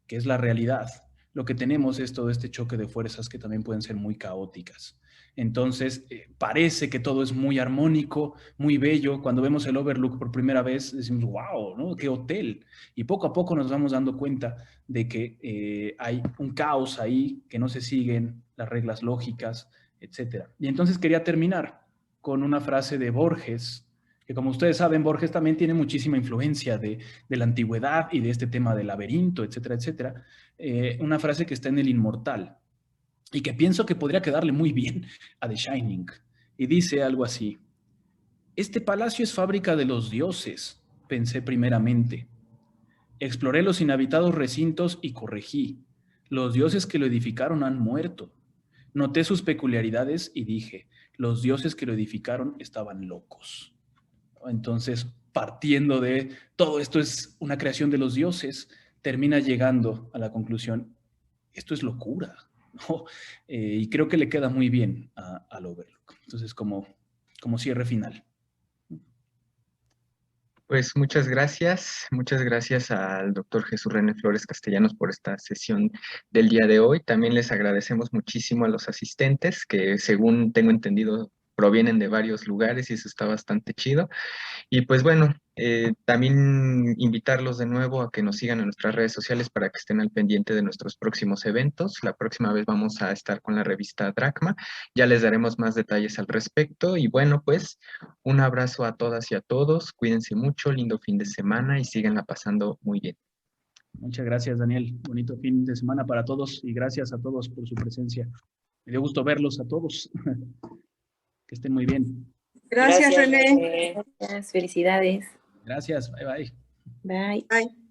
que es la realidad, lo que tenemos es todo este choque de fuerzas que también pueden ser muy caóticas. Entonces, parece que todo es muy armónico, muy bello. Cuando vemos el Overlook por primera vez, decimos, wow, ¿no? ¡Qué hotel! Y poco a poco nos vamos dando cuenta de que hay un caos ahí, que no se siguen las reglas lógicas, etc. Y entonces quería terminar con una frase de Borges, que como ustedes saben, Borges también tiene muchísima influencia de la antigüedad y de este tema del laberinto, etcétera, etcétera. Una frase que está en El Inmortal, y que pienso que podría quedarle muy bien a The Shining. Y dice algo así: este palacio es fábrica de los dioses, pensé primeramente. Exploré los inhabitados recintos y corregí. Los dioses que lo edificaron han muerto. Noté sus peculiaridades y dije, los dioses que lo edificaron estaban locos. Entonces, partiendo de todo esto es una creación de los dioses, termina llegando a la conclusión, esto es locura, ¿no? Y creo que le queda muy bien al Overlook. Entonces, como cierre final. Pues muchas gracias al doctor Jesús René Flores Castellanos por esta sesión del día de hoy. También les agradecemos muchísimo a los asistentes que, según tengo entendido, provienen de varios lugares y eso está bastante chido. Y pues bueno, también invitarlos de nuevo a que nos sigan en nuestras redes sociales para que estén al pendiente de nuestros próximos eventos. La próxima vez vamos a estar con la revista Dracma. Ya les daremos más detalles al respecto. Y bueno, pues un abrazo a todas y a todos. Cuídense mucho, lindo fin de semana y síganla pasando muy bien. Muchas gracias, Daniel. Bonito fin de semana para todos y gracias a todos por su presencia. Me dio gusto verlos a todos. Que estén muy bien. Gracias, René. Gracias, felicidades. Gracias, bye bye. Bye. Bye.